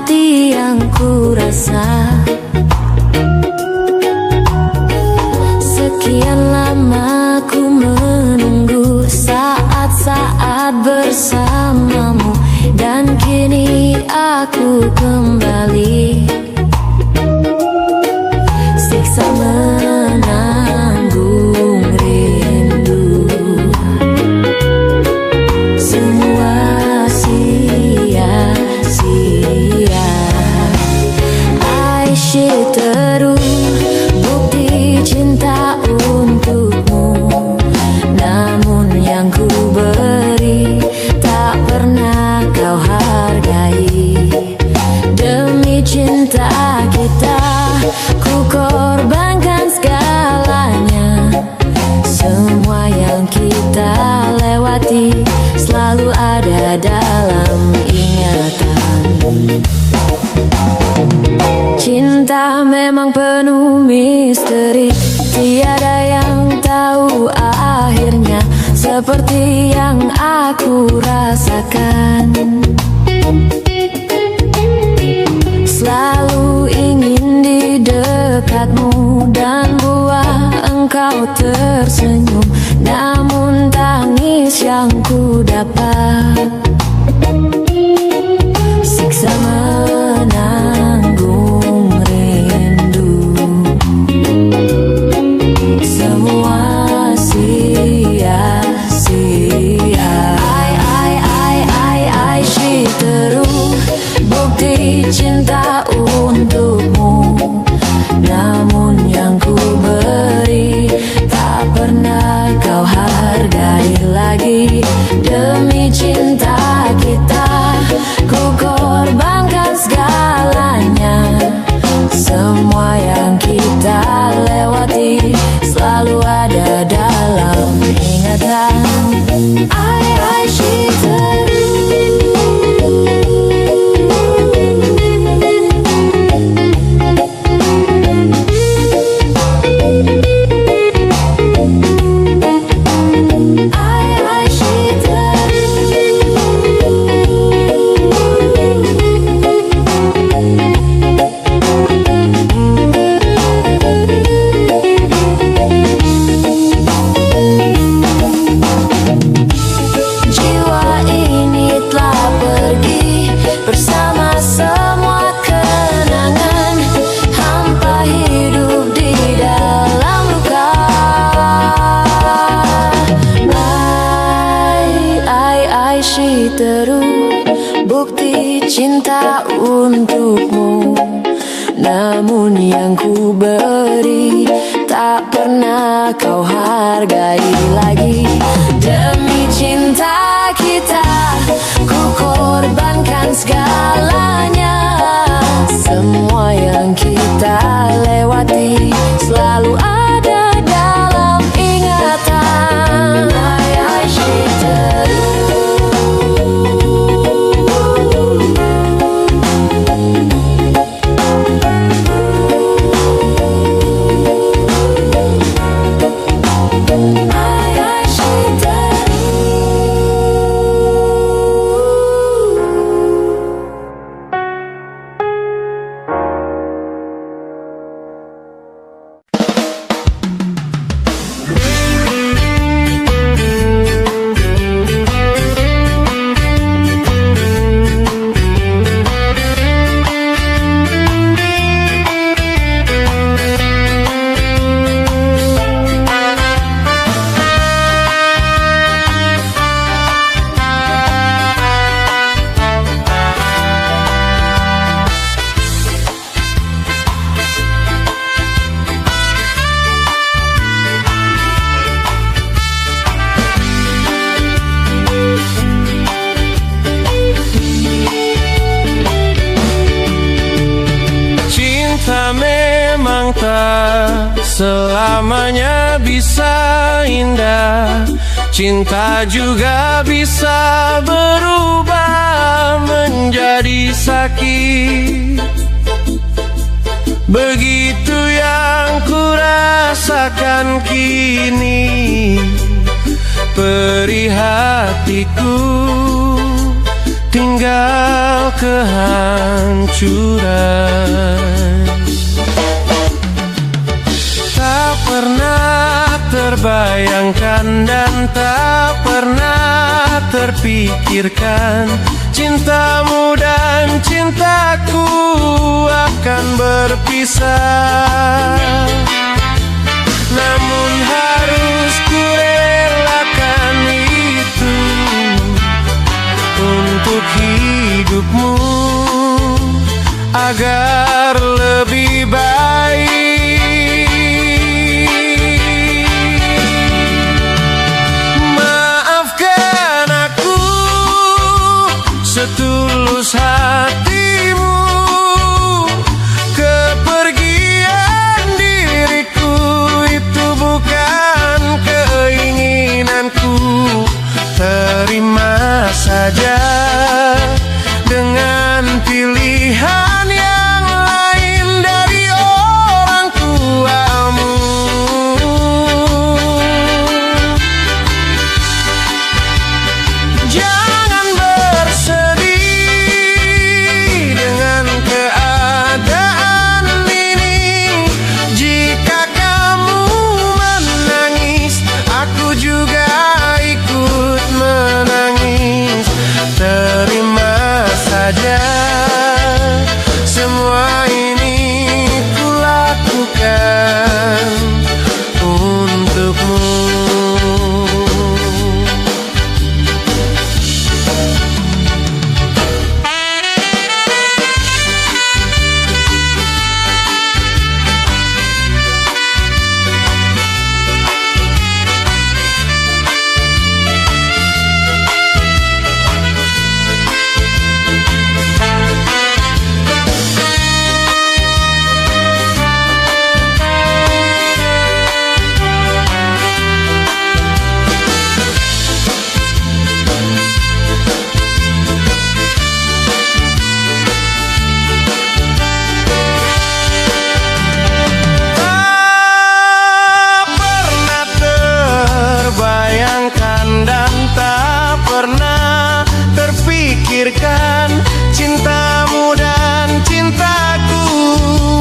hati yang ku rasa. Sekian lama ku menunggu saat-saat bersamamu, dan kini aku kembali. Siksa menanggung rindu, semua sia-sia. Aishiteru, bukti cinta untukmu, namun yang ku beri tak pernah kau hargai. Demi cinta kita ku korbankan segalanya. Semua yang kita lewati selalu ada dalam ingatan. Cinta memang penuh misteri, tiada yang tahu akhirnya, seperti yang aku rasakan. Selalu ingin di dekatmu dan buat engkau tersenyum, namun tangis yang ku dapat. Siksa menanggung rindu, semua sia-sia. Aishiteru, bukti cinta untukmu, namun yang ku beri tak pernah kau hargai lagi. Demi cinta kita ku korbankan segalanya. Semua yang kita lewati selalu ada dalam ingatan. Aishiteru. Aishiteru, bukti cinta untukmu, namun yang ku beri tak pernah kau hargai lagi. Demi cinta kita ku korbankan segalanya. Semua yang kita lewati selalu ada dalam ingatan. Aishiteru. Memang tak selamanya bisa indah. Cinta juga bisa berubah menjadi sakit. Begitu yang ku rasakan kini. Perih hatiku tinggal kehancuran. Tak pernah terbayangkan dan tak pernah terpikirkan cintamu dan cintaku akan berpisah. Namun harus ku relakan itu untuk hidupmu agar lebih baik. Maafkan aku setulus hatimu, kepergian diriku itu bukan keinginanku. Terima saja dengan pilihan yang lain dari orang tuamu. Jangan bersedih dengan keadaan ini. Jika kamu menangis, aku juga ikut menangis. Terima saja semua ini kulakukan untukmu. Dan tak pernah terpikirkan cintamu dan cintaku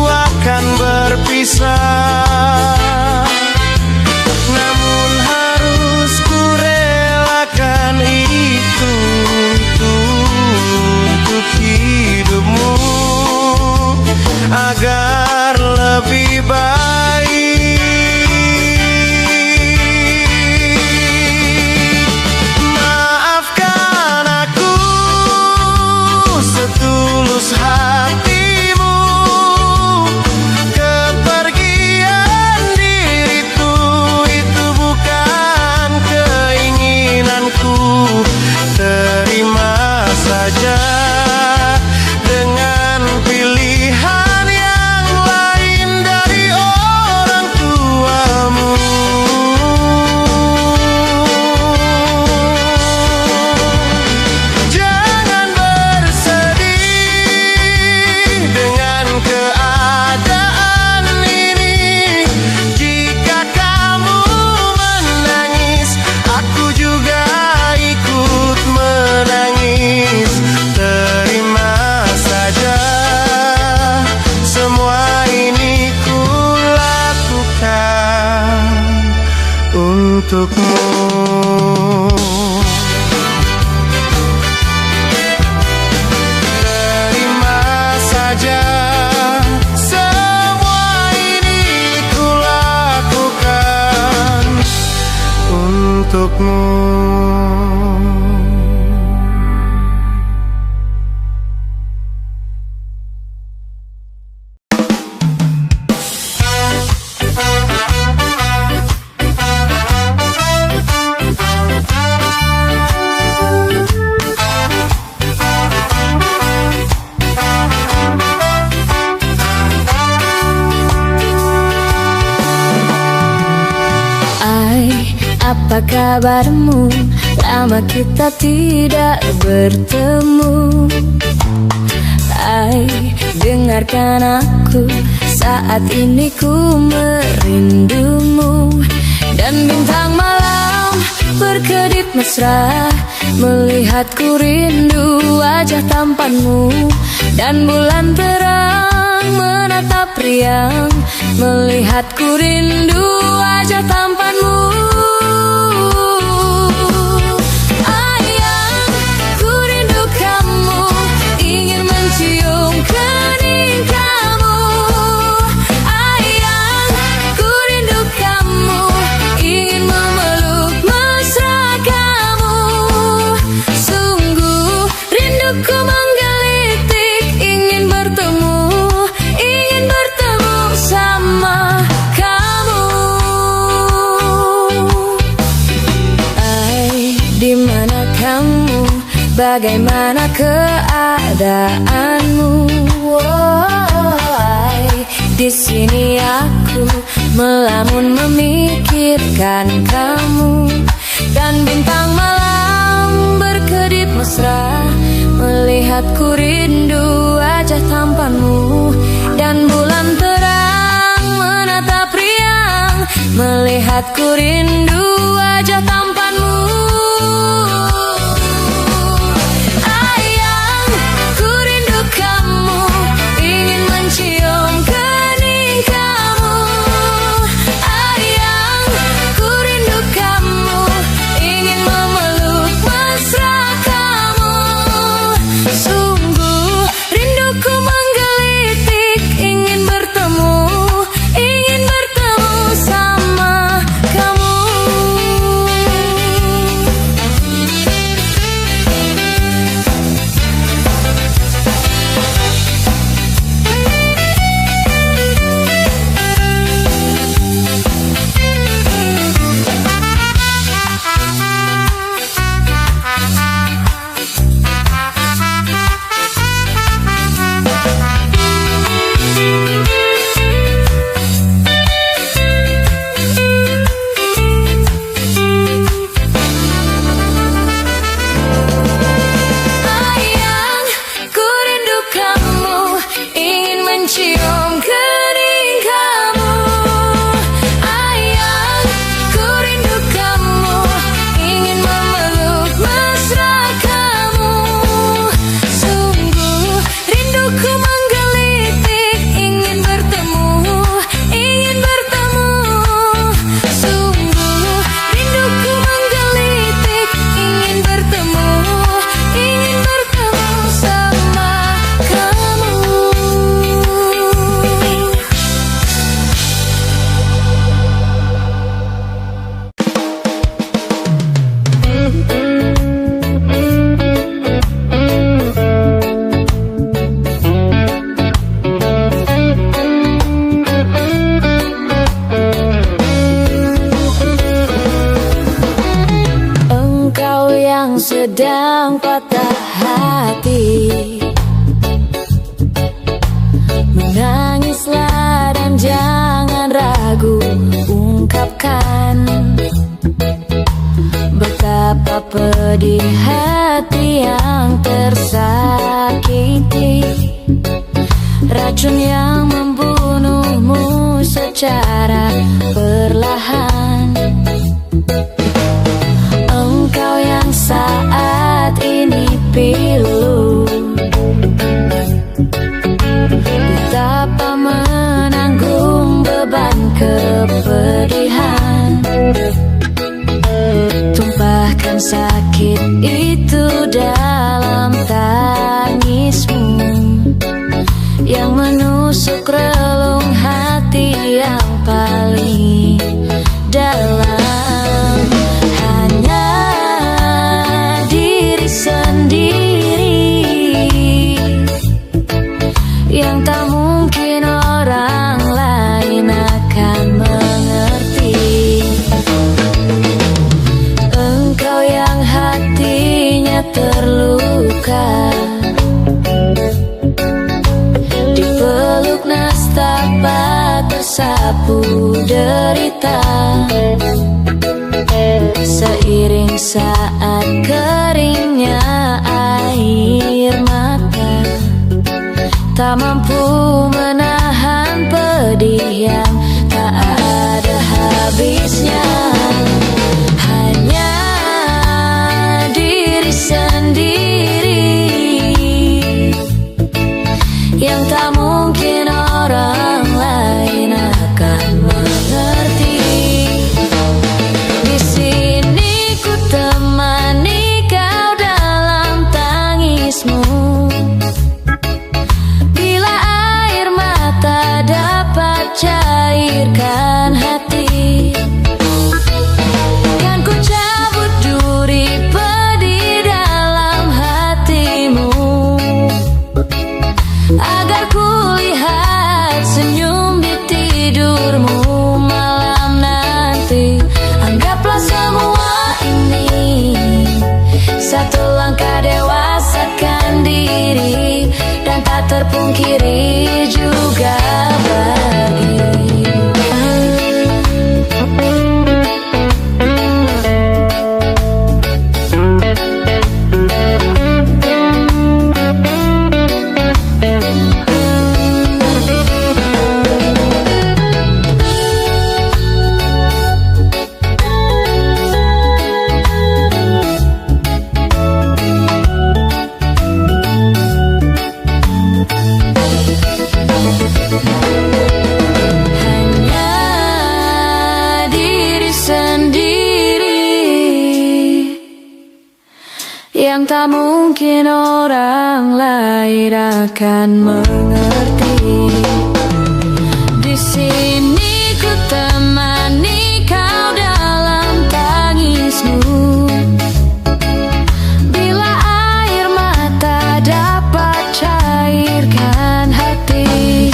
akan berpisah. Namun harus ku relakan itu untuk hidupmu agar lebih baik. Hatimu, kepergian diriku itu bukan keinginanku. Terima saja dengan pilihan yang lain dari orang tuamu. Jangan bersedih dengan keadaan ini. Jika kamu menangis, aku juga ikut menangis. Terima saja semua ini kulakukan untukmu. Untukmu. Apa kabarmu? Lama kita tidak bertemu. Hai, dengarkan aku, saat ini ku merindumu. Dan bintang malam berkedip mesra, melihatku rindu wajah tampanmu. Dan bulan terang menatap riang, melihatku rindu wajah tampanmu. Ayang, ku rindu kamu, ingin mencium kening kamu. Ayang, ku rindu kamu, ingin memeluk mesra kamu. Sungguh rinduku menggelitik, ingin bertemu sama kamu. Ay, di mana kamu? Bagaimana keadaanmu? Ay, di sini aku melamun memikirkan kamu. Dan bintang malam berkedip mesra, melihatku rindu wajah tampanmu. Dan bulan terang menatap riang, melihatku rindu wajah tampanmu. Ayang, ku rindu kamu, ingin mencium kening kamu. Ayang, ku rindu kamu, ingin memeluk mesra kamu. Sungguh rinduku menggelitik, ingin bertemu sama kamu. Ayang, ku rindu kamu, ingin mencium kening kamu. Ayang, ku rindu kamu, ingin memeluk mesra kamu. Sungguh rinduku menggelitik, ingin bertemu. Sungguh rinduku menggelitik, ingin bertemu sama kamu. Engkau yang sedang patah hati, menangislah dan jangan ragu ungkapkan betapa pedih hati yang tersakiti. Racun yang membunuhmu secara perlahan. Engkau yang saat ini pilu, betapa menanggung beban kepedihan. Tumpahkan sakit itu dalam tangismu yang menusuk relung hati yang paling dalam. Hanya diri sendiri yang tak mungkin orang lain akan mengerti. Engkau yang hatinya terluka, dipeluk nestapa tersapu derita. Seiring saat keringnya air mata, tak mampu menahan pedih yang tak ada habisnya. Hanya yang tak mungkin orang lain akan mengerti. Di sini ku temani kau dalam tangismu, bila air mata dapat cairkan hati. Kan ku cabut duri pedih dalam hatimu, agar ku lihat senyum di tidurmu malam nanti. Anggaplah semua ini satu langkah dewasakan diri, dan tak terpungkiri juga bagi yang tak mungkin orang lain akan mengerti. Di sini ku temani kau dalam tangismu, bila air mata dapat cairkan hati.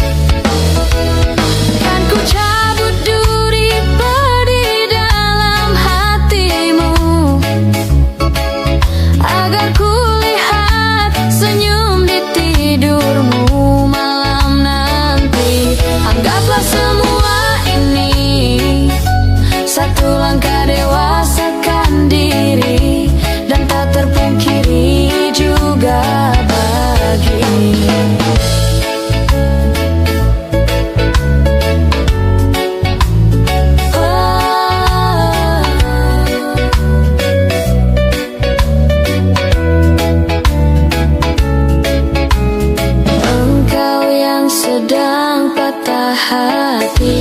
Kan ku cabut duri pedih dalam hatimu, agar ku lihat senyum di tidurmu malam nanti. Anggaplah semua ini satu langkah dewasakan diri, dan tak terpungkiri juga bagi sedang patah hati.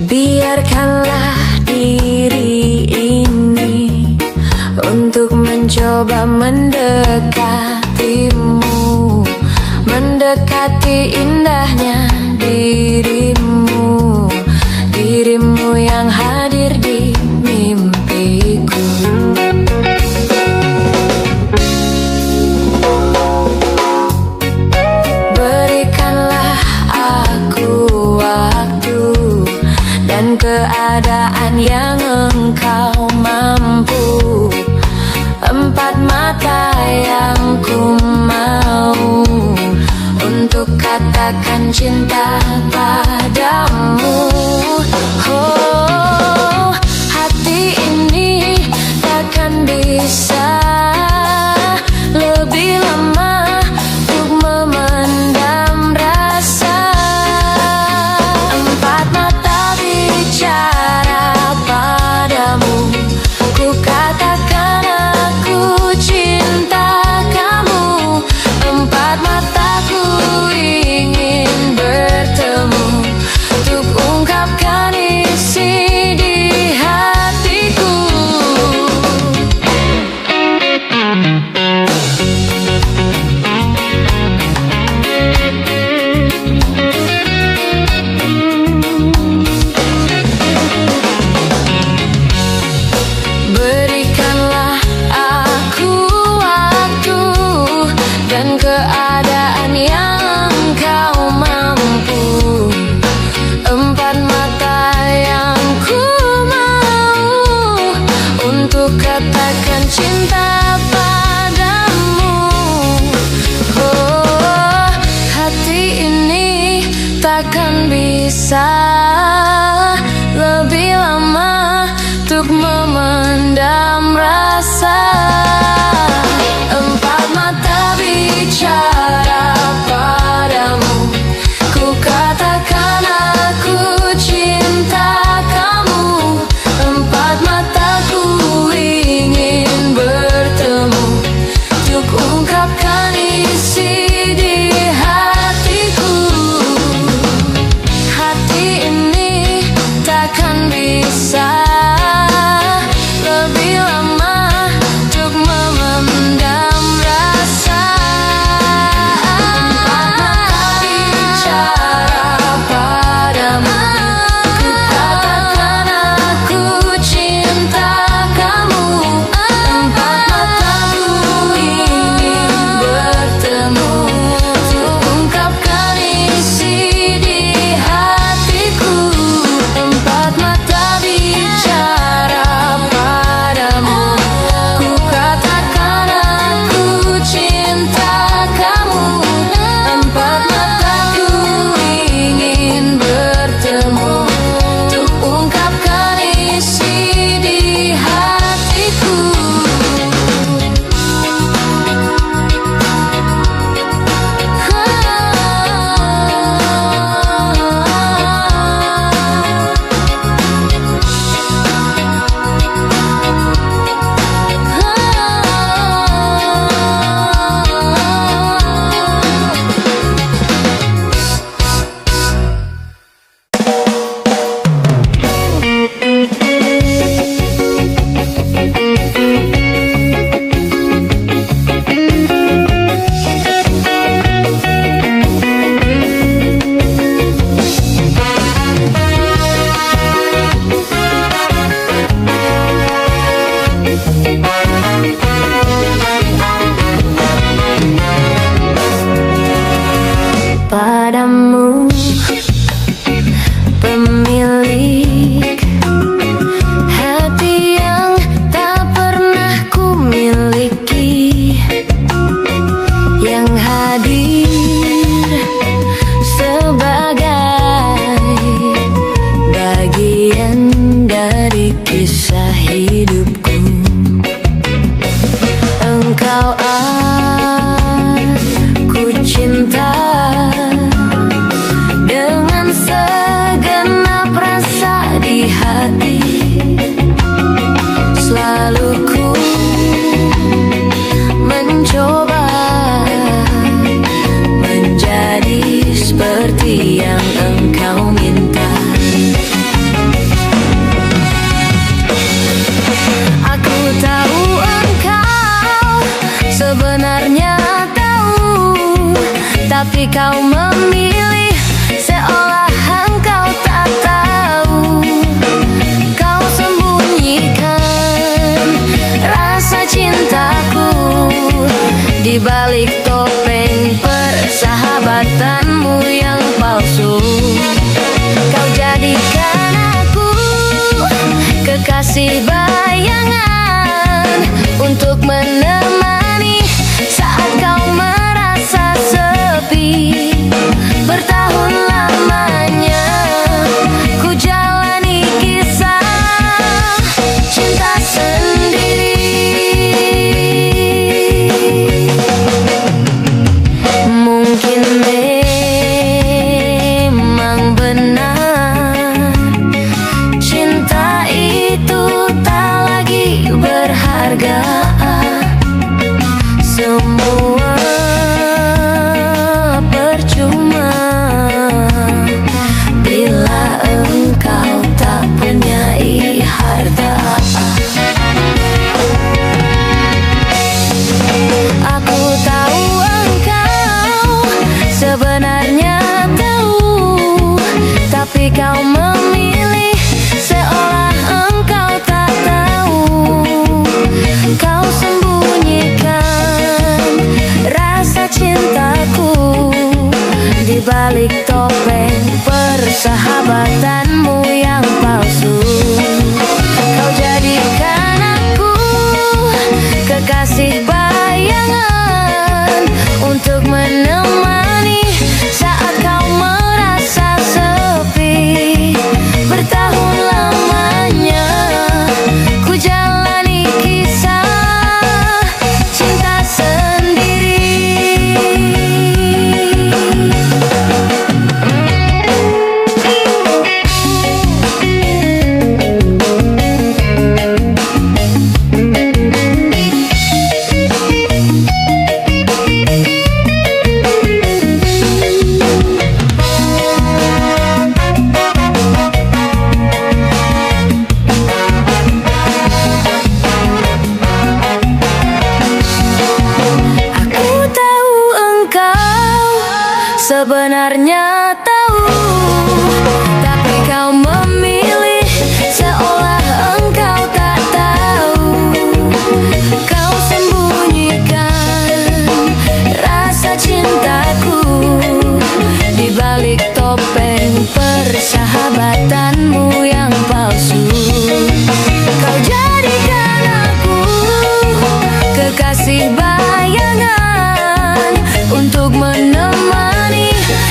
Biarkanlah diri ini untuk mencoba mendekatimu, mendekati indahnya dirimu, dirimu yang hadir di mimpiku. Berikanlah aku waktu dan keadaan yang engkau mampu, empat mata yang ku mau untuk katakan cinta padamu. Oh, hati ini takkan bisa lebih lama untuk memendam rasa. Empat mata bicara padamu, ku katakan aku cinta kamu. Empat mataku ingin bertemu untuk ungkapkan isi di hatiku. Berikanlah aku waktu dan keadaan yang kau mampu, empat mata yang ku mau untuk katakan cinta padamu. Oh, hati ini takkan bisa dari kisah hidupku. Engkau aku cinta dengan segenap rasa di hati. Selalu ku mencoba menjadi seperti yang engkau minta. Aku tahu engkau sebenarnya tahu, tapi kau memilih seolah engkau tak tahu. Kau sembunyikan rasa cintaku di balik topeng persahabatanmu yang palsu. Kau jadikan aku kekasih bayangan untuk menemani saat kau merasa sepi. Bertahun lamanya ku jalani kisah cinta sendiri. Mungkin memang benar cinta itu tak lagi berharga. Semua percuma bila engkau tak punyai harta. Aku tahu engkau sebenarnya tahu, tapi kau memilih seolah engkau tak tahu. Kau sembunyikan rasa cintaku di balik topeng persahabatanmu yang palsu. Kau jadikan aku kekasih bayangan untuk menemani saat kau merasa sepi. Bertahun lamanya ku jalani kisah cinta sendiri. Sebenarnya tahu, tapi kau memilih seolah engkau tak tahu. Kau sembunyikan rasa cintaku di balik topeng persahabatanmu yang palsu. Kau jadikan aku kekasih bayangan untuk menemani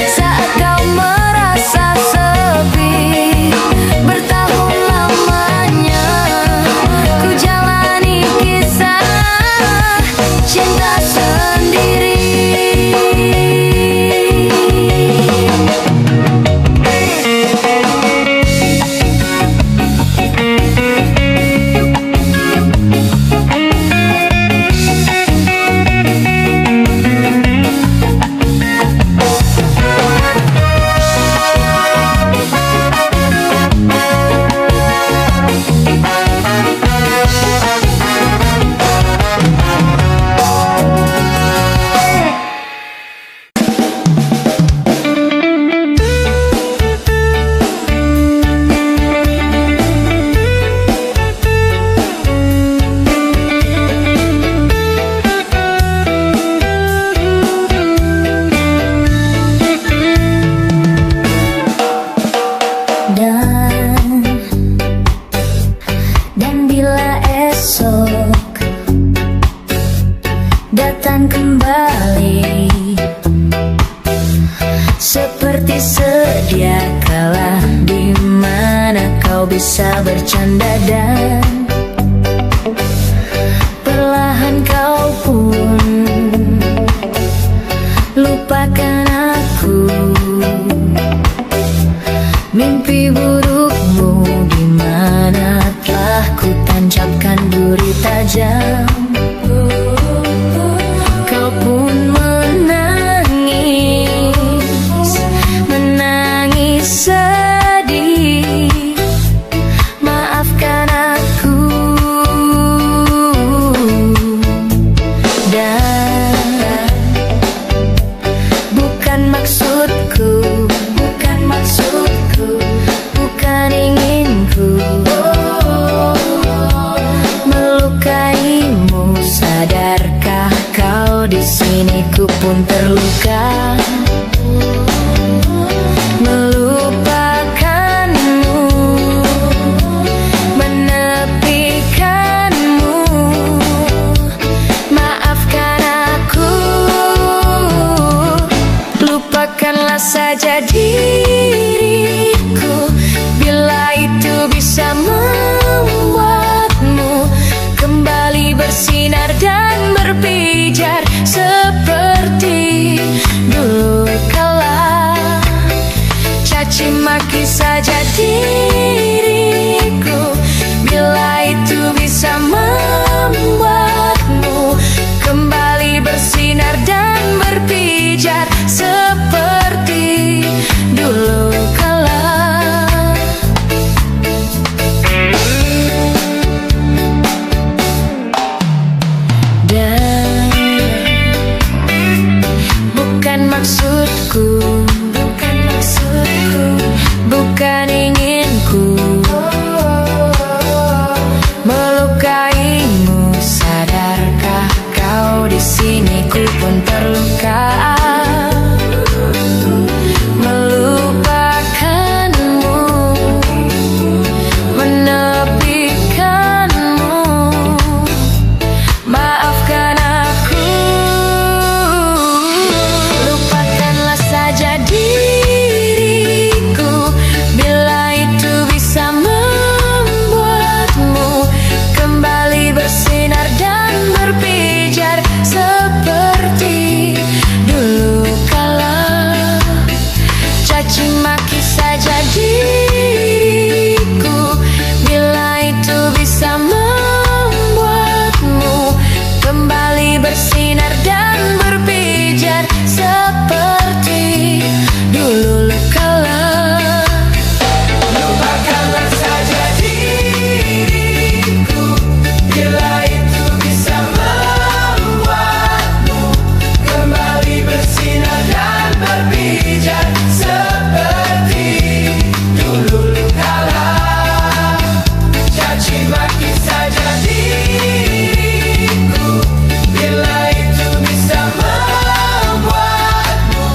saat kau merasa sepi. Bertahun lamanya ku jalani kisah cinta sendiri. bisa bercanda dan perlahan kau pun lupakan aku. Mimpi burukmu di mana telah ku tancapkan duri tajam. Kau pun menangis, menangis sedih. Maafkan aku. Dan bukan maksudku, bukan maksudku, bukan inginku melukaimu. Sadarkah kau di sini ku pun terluka. Melupakanmu, menepikanmu. Maafkan aku. Lupakanlah saja diriku bila itu bisa membuatmu kembali bersinar dan berpijar seperti dulu kala. Caci maki saja diriku bila itu bisa membuatmu kembali bersinar dan berpijar seperti dulu kala. Dan bukan maksudku, bukan maksudku, bukan inginku melukaimu. Sadarkah kau di sini ku pun terluka. Melupakanmu, menepikanmu. Maafkan aku. Lupakanlah saja diriku bila itu bisa membuatmu kembali bersinar dan berpijar seperti dulu kala. Caci maki saja diriku bila itu bisa membuatmu kembali bersinar dan berpijar seperti dulu kala. Lupakanlah saja diriku bila itu bisa membuatmu kembali bersinar dan berpijar seperti dulu kala. Caci maki saja diriku bila itu bisa membuatmu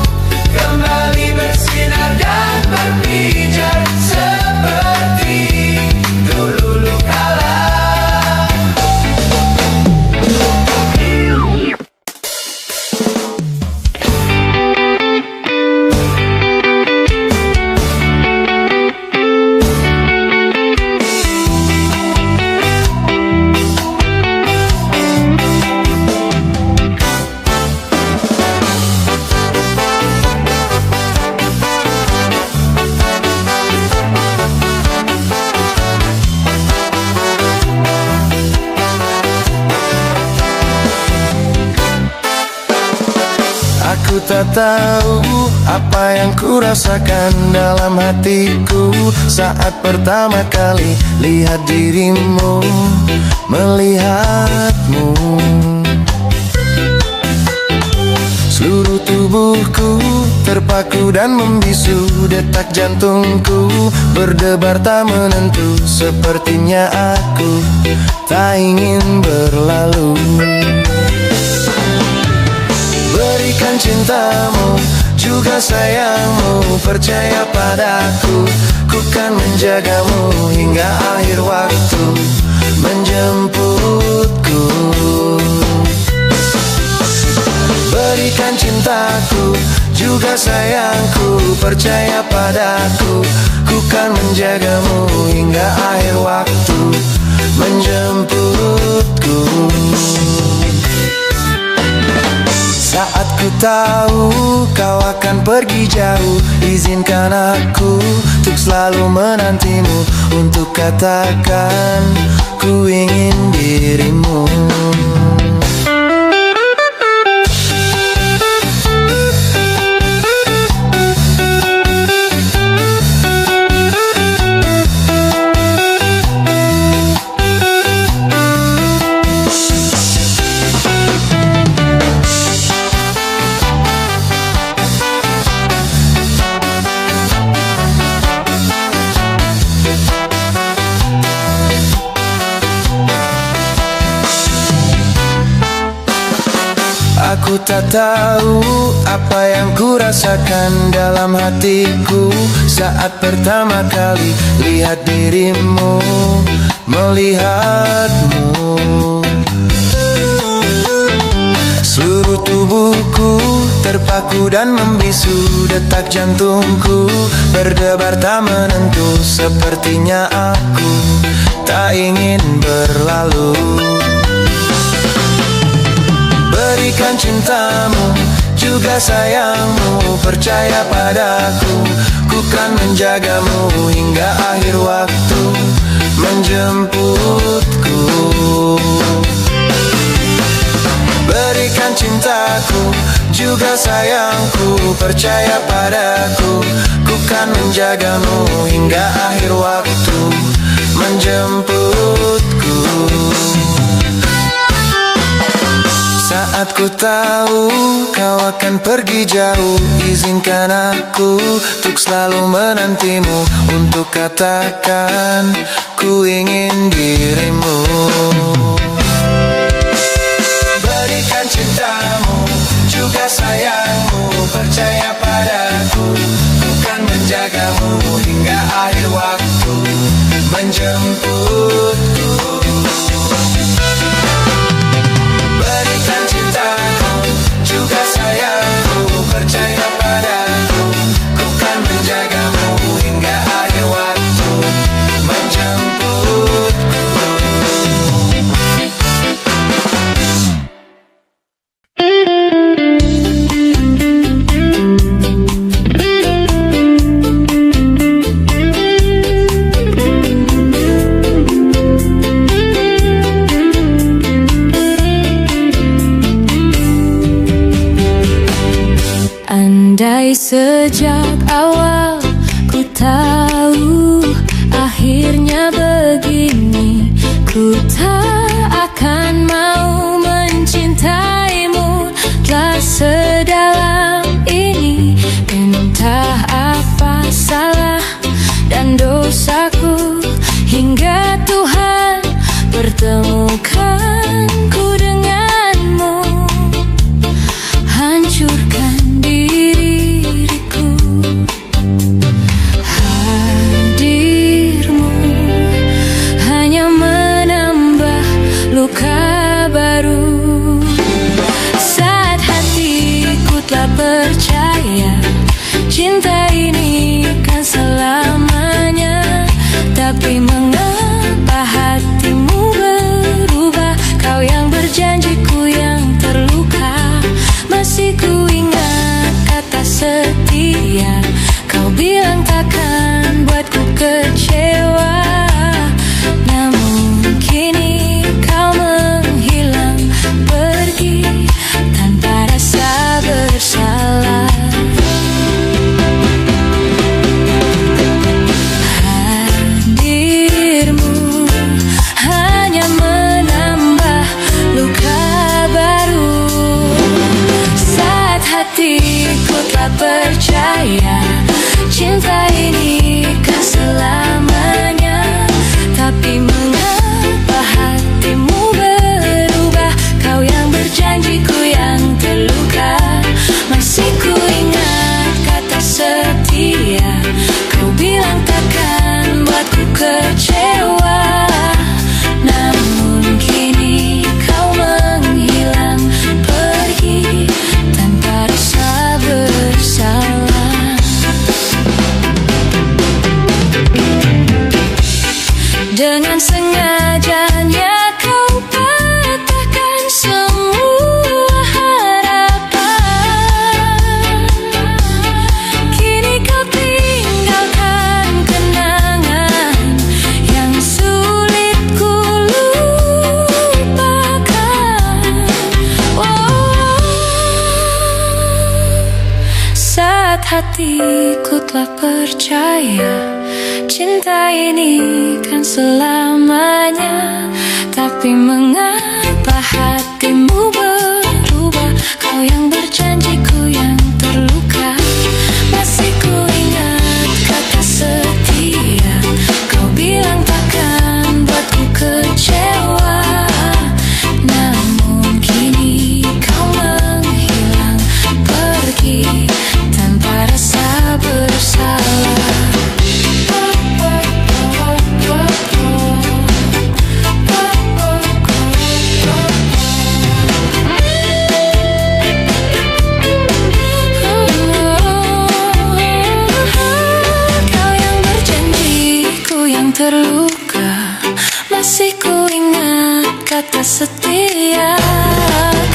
kembali bersinar dan berpijar seperti dulu kala. Aku tak tahu apa yang ku rasakan dalam hatiku saat pertama kali lihat dirimu, melihatmu. Seluruh tubuhku terpaku dan membisu, detak jantungku berdebar tak menentu. Sepertinya aku tak ingin berlalu. Berikan cintamu, juga sayangmu, percaya padaku. Ku kan menjagamu hingga akhir waktu menjemputku. Berikan cintaku, juga sayangku, percaya padaku. Ku kan menjagamu hingga akhir waktu menjemputku. Saat ku tahu kau akan pergi jauh, izinkan aku untuk selalu menantimu, untuk katakan ku ingin dirimu. Aku tak tahu apa yang ku rasakan dalam hatiku saat pertama kali lihat dirimu, melihatmu. Seluruh tubuhku terpaku dan membisu, detak jantungku berdebar tak menentu. Sepertinya aku tak ingin berlalu. Berikan cintamu, juga sayangmu, percaya padaku, ku kan menjagamu hingga akhir waktu menjemputku. Berikan cintaku, juga sayangku, percaya padaku, ku kan menjagamu hingga akhir waktu menjemputku. Saat ku tahu kau akan pergi jauh, izinkan aku untuk selalu menantimu, untuk katakan ku ingin dirimu. Berikan cintamu, juga sayangmu, percaya padaku, ku kan menjagamu hingga akhir waktu menjemputku. Berikan cintaku, juga sayangku, percaya padaku, ku kan menjagamu hingga akhir waktu menjemputku. Andai sejak awal ku tahu akhirnya begini, ku tak akan mau mencintaimu telah sedalam ini. Entah apa salah dan dosaku hingga Tuhan pertemukanku denganmu, hancurkan diriku. Dengan sengajanya kau patahkan semua harapan. Kini kau tinggalkan kenangan yang sulit ku lupakan. Oh, saat hatiku telah percaya cinta ini kan selamanya, tapi mengapa hatimu berubah? Kau yang berjanjiku yang terluka, masih ku ingat kata setia. Kau bilang takkan buatku kecewa, namun kini kau menghilang pergi tanpa rasa bersalah. Terluka, masih ku ingat kata setia.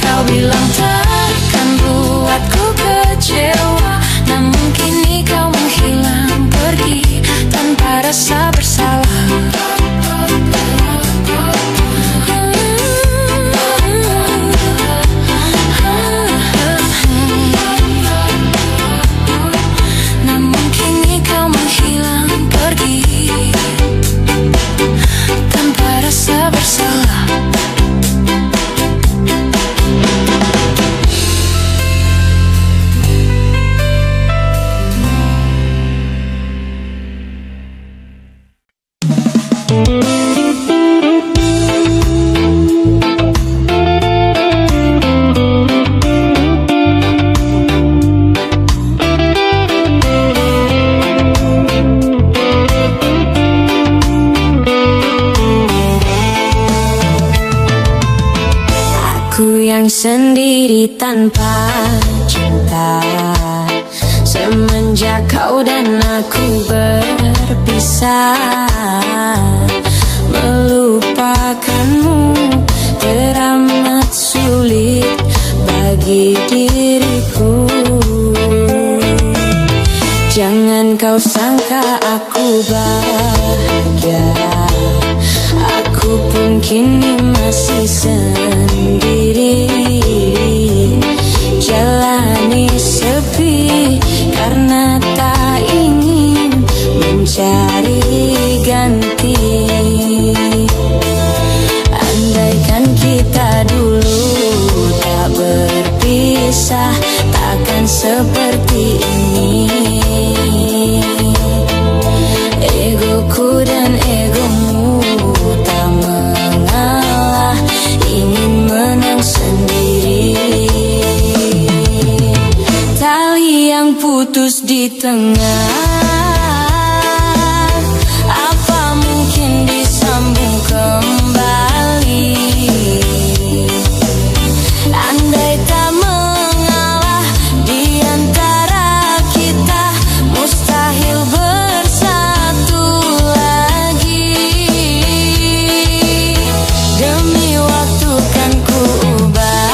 Kau bilang takkan buatku kecewa, namun kini kau menghilang pergi tanpa rasa bersalah. Namun kini kau menghilang pergi tanpa rasa bersalah. Sendiri tanpa cinta, semenjak kau dan aku berpisah. Melupakanmu teramat sulit bagi diriku. Jangan kau sangka aku bahagia, aku pun kini masih sendiri. Jalani sepi karena tak ingin mencari ganti. Andaikan kita dulu tak berpisah, takkan seperti ini. Egoku dan egomu tak mengalah, ingin menang sendiri. Tali yang putus di tengah, apa mungkin disambung kembali? Andai tak mengalah di antara kita, mustahil bersatu lagi. Demi waktu kan ku ubah,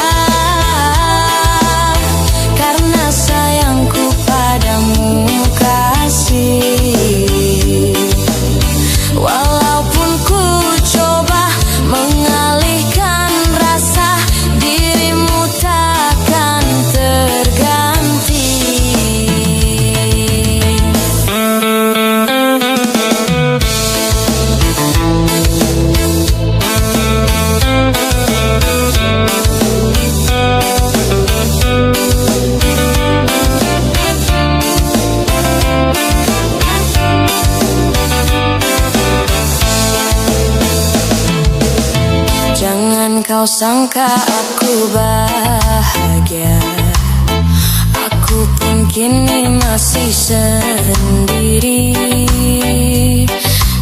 karena sayangku padamu kasih. Walaupun ku coba mengalihkan rasa, dirimu takkan terganti. Jangan kau sangka aku bahagia, aku pun kini masih sendiri.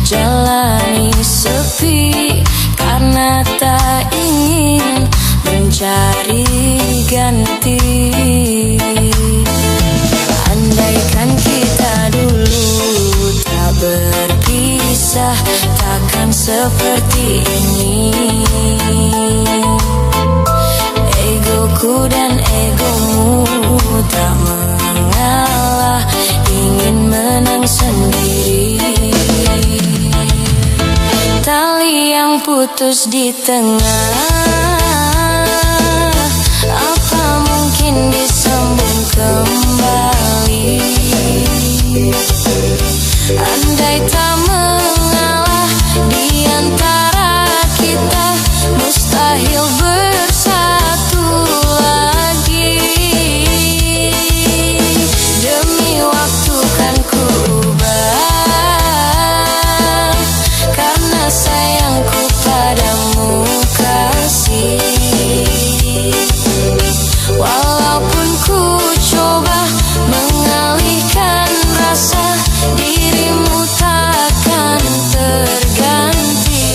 Jalani sepi karena tak ingin mencari ganti. Andaikan kita dulu tak berpisah, takkan seperti ini. Egoku dan egomu tak mengalah, ingin menang sendiri. Tali yang putus di tengah, apa mungkin disambung kembali? Andai tak mengalah di antara kita, mustahil bersatu lagi. Demi waktu kan ku ubah, karena sayangku padamu kasih. Walaupun ku coba mengalihkan rasa, dirimu takkan terganti.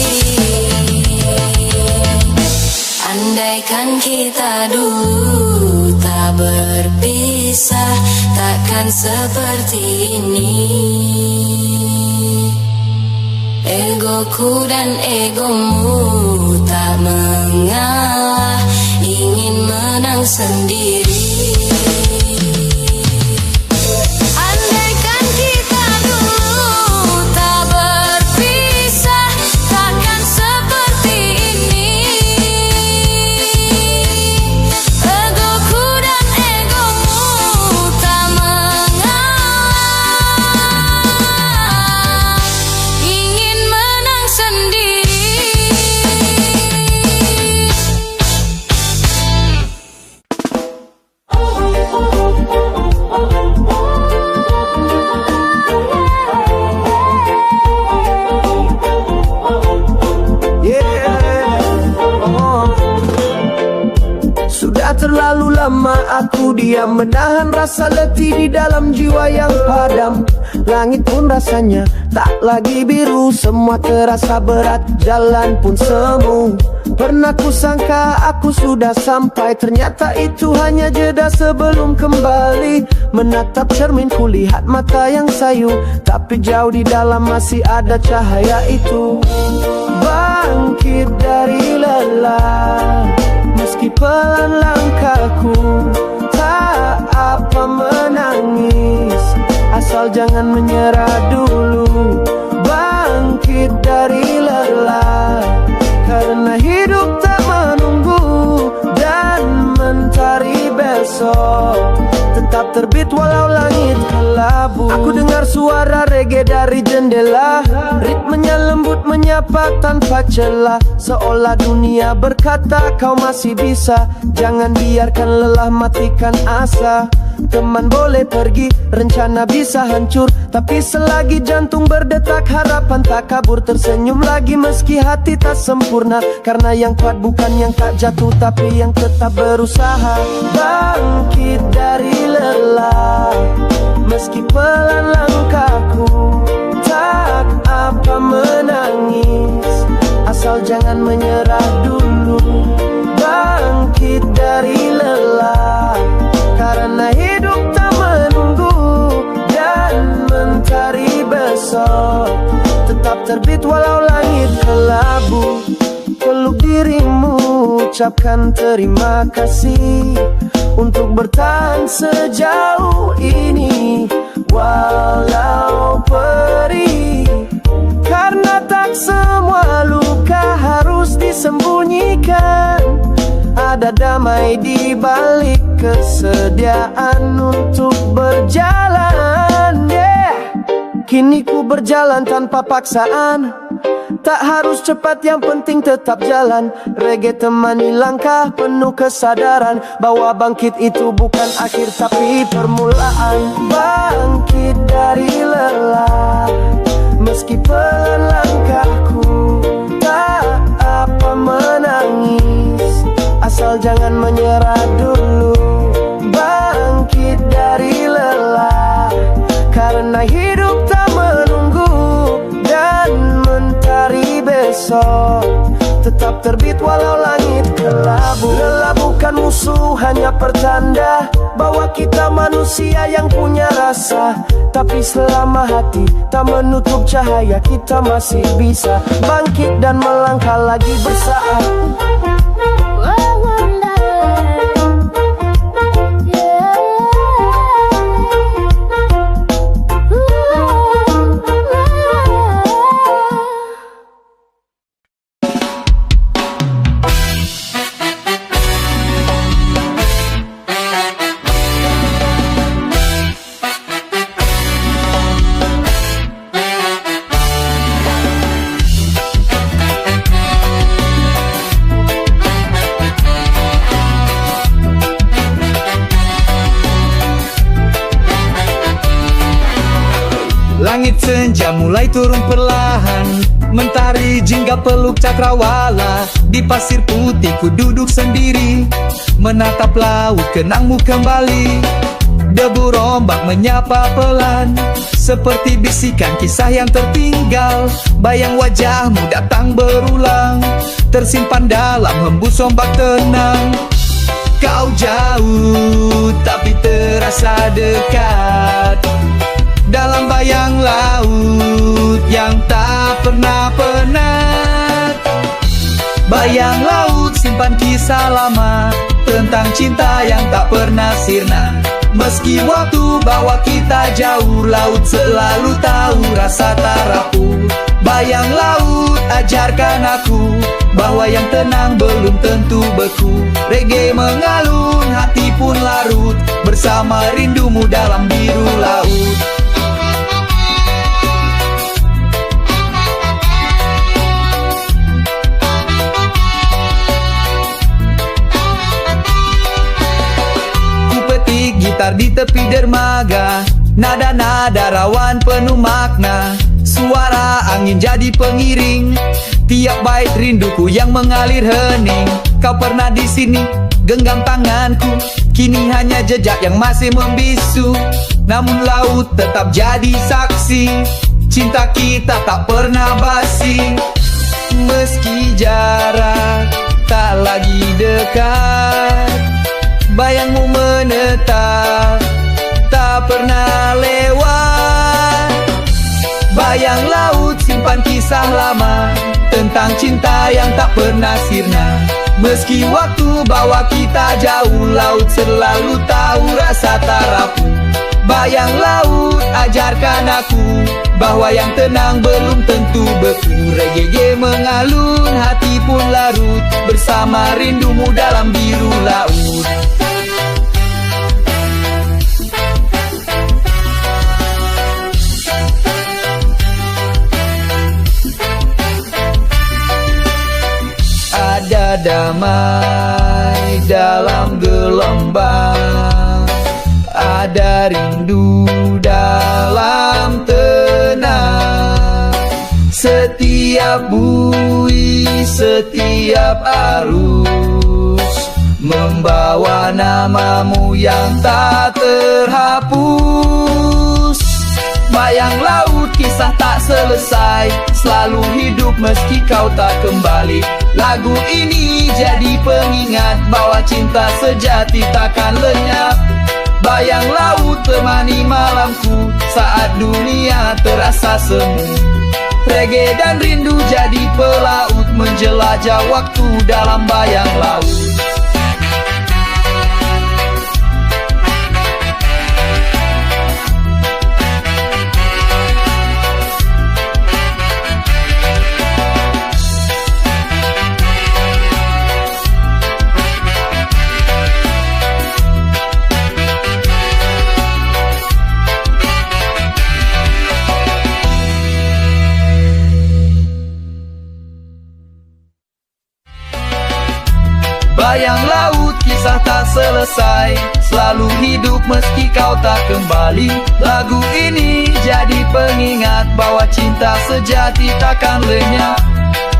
Andaikan kita dulu tak berpisah, takkan seperti ini. Egoku dan egomu tak mengalah, ingin menang sendiri. Andaikan kita dulu tak berpisah, takkan seperti ini. Egoku dan egomu tak mengalah, ingin menang sendiri. Sudah terlalu lama aku diam, menahan rasa letih di dalam jiwa yang padam. Langit pun rasanya tak lagi biru, semua terasa berat, jalan pun semu. Pernah kusangka aku sudah sampai, ternyata itu hanya jeda sebelum kembali. Menatap cermin kulihat mata yang sayu, tapi jauh di dalam masih ada cahaya itu. Bangkit dari lelah, meski pelan langkahku, tak apa menangis, asal jangan menyerah dulu. Bangkit dari lelah, karena hidup tak menunggu, dan mentari besok tetap terbit walau langit kelabu. Aku dengar suara reggae dari jendela, ritmenya lembut menyapa tanpa celah, seolah dunia berkata kau masih bisa. Jangan biarkan lelah matikan asa. Teman boleh pergi, rencana bisa hancur, tapi selagi jantung berdetak harapan tak kabur. Tersenyum lagi meski hati tak sempurna, karena yang kuat bukan yang tak jatuh, tapi yang tetap berusaha. Bangkit dari lelah, meski pelan langkahku, tak apa menangis, asal jangan menyerah dulu. Bangkit dari lelah, karena hidup tak menunggu, dan mentari besok tetap terbit walau langit kelabu. Peluk dirimu, ucapkan terima kasih untuk bertahan sejauh ini, walau perih. Karena tak semua luka harus disembunyikan, ada damai di balik kesediaan untuk berjalan. Kini ku berjalan tanpa paksaan, tak harus cepat, yang penting tetap jalan. Reggae temani langkah penuh kesadaran bahwa bangkit itu bukan akhir tapi permulaan. Bangkit dari lelah, meski pelan langkahku, tak apa menangis, asal jangan menyerah dulu. Bangkit dari lelah, karena hidup tak menunggu, dan mentari besok tetap terbit walau langit kelabu. Lelah bukan musuh, hanya pertanda bahwa kita manusia yang punya rasa. Tapi selama hati tak menutup cahaya, kita masih bisa bangkit dan melangkah lagi bersaat. Langit senja mulai turun perlahan, mentari jingga peluk cakrawala. Di pasir putih ku duduk sendiri, menatap laut kenangmu kembali. Debu rombak menyapa pelan, seperti bisikan kisah yang tertinggal. Bayang wajahmu datang berulang, tersimpan dalam hembus ombak tenang. Kau jauh tapi terasa dekat, dalam bayang laut yang tak pernah penat. Bayang laut simpan kisah lama tentang cinta yang tak pernah sirna. Meski waktu bawa kita jauh, laut selalu tahu rasa tak rapuh. Bayang laut ajarkan aku bahwa yang tenang belum tentu beku. Reggae mengalun, hati pun larut bersama rindumu dalam biru laut. Gitar di tepi dermaga, nada-nada rawan penuh makna. Suara angin jadi pengiring tiap bait rinduku yang mengalir hening. Kau pernah di sini genggam tanganku, kini hanya jejak yang masih membisu. Namun laut tetap jadi saksi, cinta kita tak pernah basi. Meski jarak tak lagi dekat, bayangmu menetap, tak pernah lewat. Bayang laut simpan kisah lama tentang cinta yang tak pernah sirna. Meski waktu bawa kita jauh, laut selalu tahu rasa tak rapuh. Bayang laut ajarkan aku bahwa yang tenang belum tentu beku. Reggae mengalun, hati pun larut bersama rindumu dalam biru laut. Ada damai dalam gelombang, ada rindu dalam tenang. Setiap buih, setiap arus membawa namamu yang tak terhapus. Bayang laut kisah tak selesai, selalu hidup meski kau tak kembali. Lagu ini jadi pengingat bahwa cinta sejati takkan lenyap. Bayang laut temani malamku saat dunia terasa semu. Reggae dan rindu jadi pelaut menjelajah waktu dalam bayang laut. Bayang laut kisah tak selesai, selalu hidup meski kau tak kembali. Lagu ini jadi pengingat bahwa cinta sejati takkan lenyap.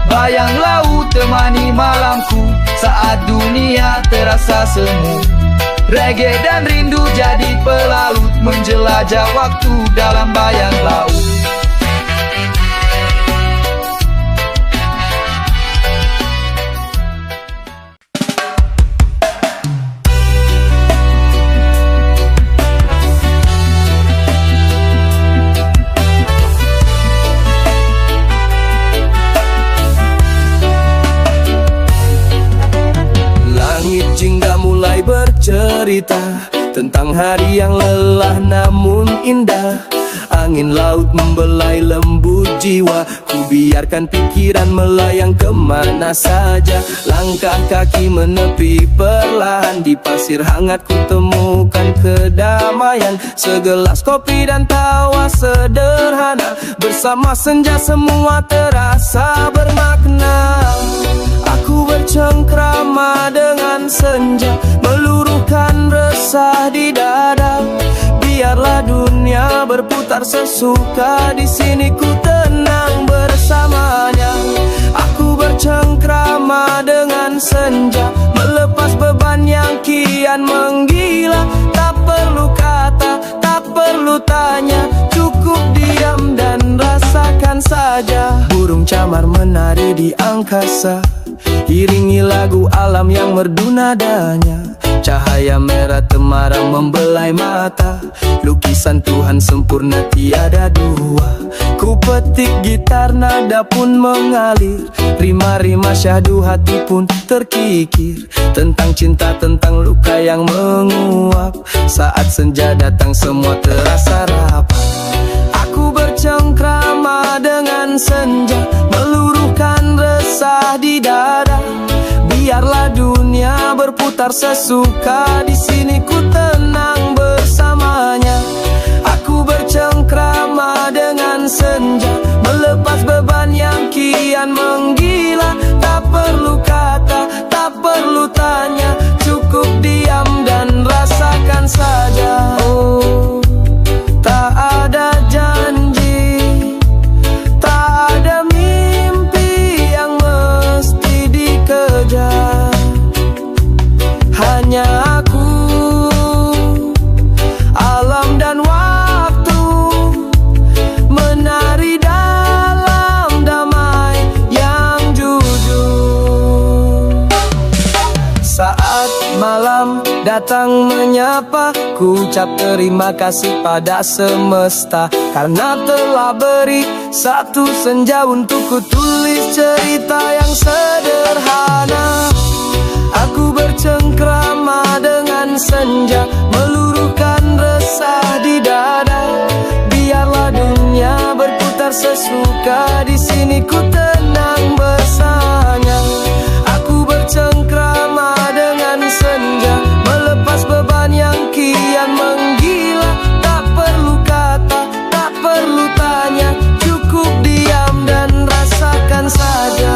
Bayang laut temani malamku saat dunia terasa semu. Reggae dan rindu jadi pelaut menjelajah waktu dalam bayang laut. bercerita tentang hari yang lelah namun indah. Angin laut membelai lembut jiwa, ku biarkan pikiran melayang kemana saja. Langkah kaki menepi perlahan, di pasir hangat ku temukan kedamaian. Segelas kopi dan tawa sederhana, bersama senja semua terasa bermakna. Aku bercengkrama dengan senja, meluruhkan resah di dada. Biarlah dunia berputar sesuka, di sini ku tenang bersamanya. Aku bercengkrama dengan senja, melepas beban yang kian menggila. Tak perlu kata, tak perlu tanya, cukup diam dan rasakan saja. Burung camar menari di angkasa, iringi lagu alam yang merdu nadanya. Cahaya merah temaram membelai mata, lukisan Tuhan sempurna tiada dua. Ku petik gitar nada pun mengalir, rima-rima syahdu hati pun terkikir. Tentang cinta, tentang luka yang menguap, saat senja datang semua terasa rapat. Aku bercengkrama dengan senja, meluruhkan resah di dada. Biarlah dunia berputar sesuka, di sini ku tenang bersamanya. Aku bercengkrama dengan senja, melepas beban yang kian menggila. Tak perlu kata, tak perlu tanya, cukup diam dan rasakan saja. Oh, tak ada janji, tak ada mimpi yang mesti dikejar. Hanya aku, alam dan waktu, menari dalam damai yang jujur. Saat malam datang menyapa, ku ucap terima kasih pada semesta, karena telah beri satu senja untukku tulis cerita yang sederhana. Aku bercengkrama dengan senja, meluruhkan resah di dada. Biarlah dunia berputar sesuka, di sini ku tenang bersanya. Aku bercengkrama dengan senja, melepas beban yang kian menggila. Tak perlu kata, tak perlu tanya, cukup diam dan rasakan saja.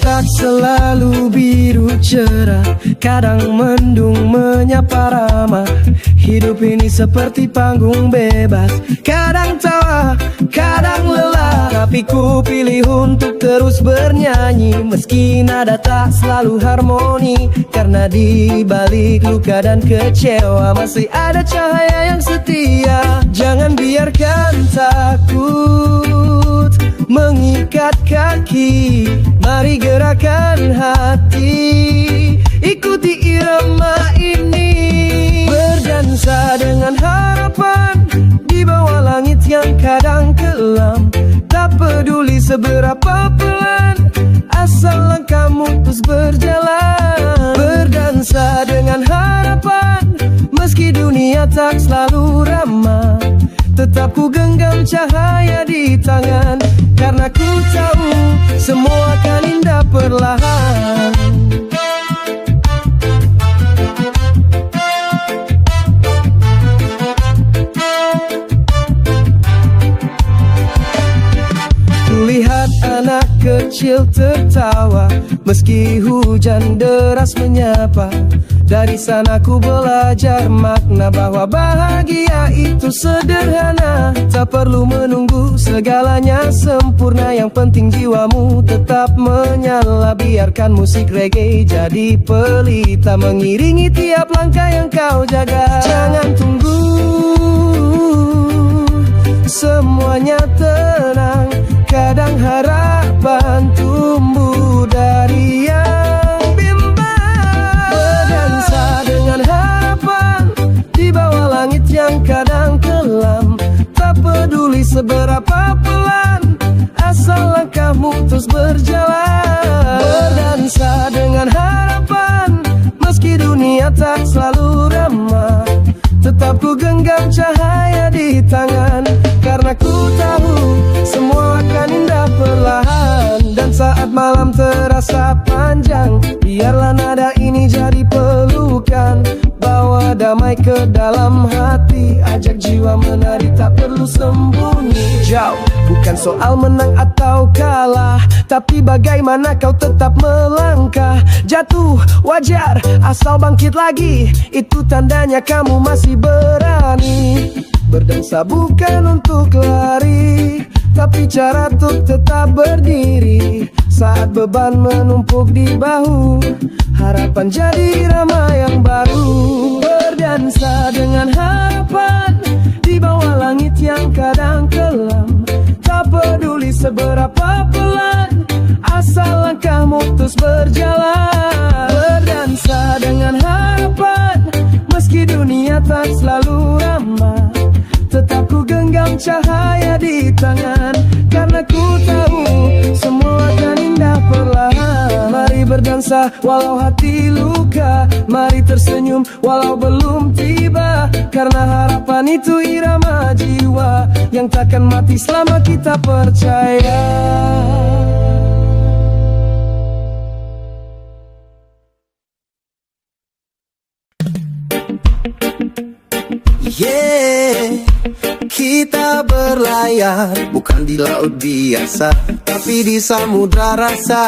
Tak selalu biru cerah, kadang mendung menyapa ramah. Hidup ini seperti panggung bebas, kadang tawa, kadang lelah. Tapi ku pilih untuk terus bernyanyi, meski nada tak selalu harmoni. Karena di balik luka dan kecewa, masih ada cahaya yang setia. Jangan biarkan takut mengikat kaki, mari gerakan hati, ikuti irama ini. Berdansa dengan harapan di bawah langit yang kadang kelam. Tak peduli seberapa pelan, asal langkahmu terus berjalan. Berdansa dengan harapan, meski dunia tak selalu ramah. Tetap ku genggam cahaya di tangan, karena ku tahu semua akan indah perlahan. Kulihat anak kecil kecil tertawa meski hujan deras menyapa. Dari sana ku belajar makna bahwa bahagia itu sederhana. Tak perlu menunggu segalanya sempurna, yang penting jiwamu tetap menyala. Biarkan musik reggae jadi pelita mengiringi tiap langkah yang kau jaga. Jangan tunggu semuanya tenang, kadang harapan tumbuh dari yang bimbang. Berdansa dengan harapan di bawah langit yang kadang kelam. Tak peduli seberapa pelan, asal langkahmu terus berjalan. Berdansa dengan harapan meski dunia tak selalu ramah. Tetap ku genggam cahaya di tangan, karena ku tahu semua akan indah perlahan. Dan saat malam terasa panjang, biarlah nada ini jadi pelukan. Bawa damai ke dalam hati, ajak jiwa menari tak perlu sembunyi. Jauh bukan soal menang atau kalah, tapi bagaimana kau tetap melangkah. Jatuh wajar, asal bangkit lagi, itu tandanya kamu masih berani. Berdansa bukan untuk lari, tapi cara untuk tetap berdiri. Saat beban menumpuk di bahu, harapan jadi irama yang baru. Berdansa dengan harapan di bawah langit yang kadang kelam. Tak peduli seberapa pelan, asal langkahmu terus berjalan. Berdansa dengan harapan meski dunia tak selalu ramah. Tetap ku genggam cahaya di tangan, karena ku tahu semua akan indah perlahan. Mari berdansa walau hati luka, mari tersenyum walau belum tiba. Karena harapan itu irama jiwa yang takkan mati selama kita percaya. Yeah, kita berlayar bukan di laut biasa, tapi di samudra rasa.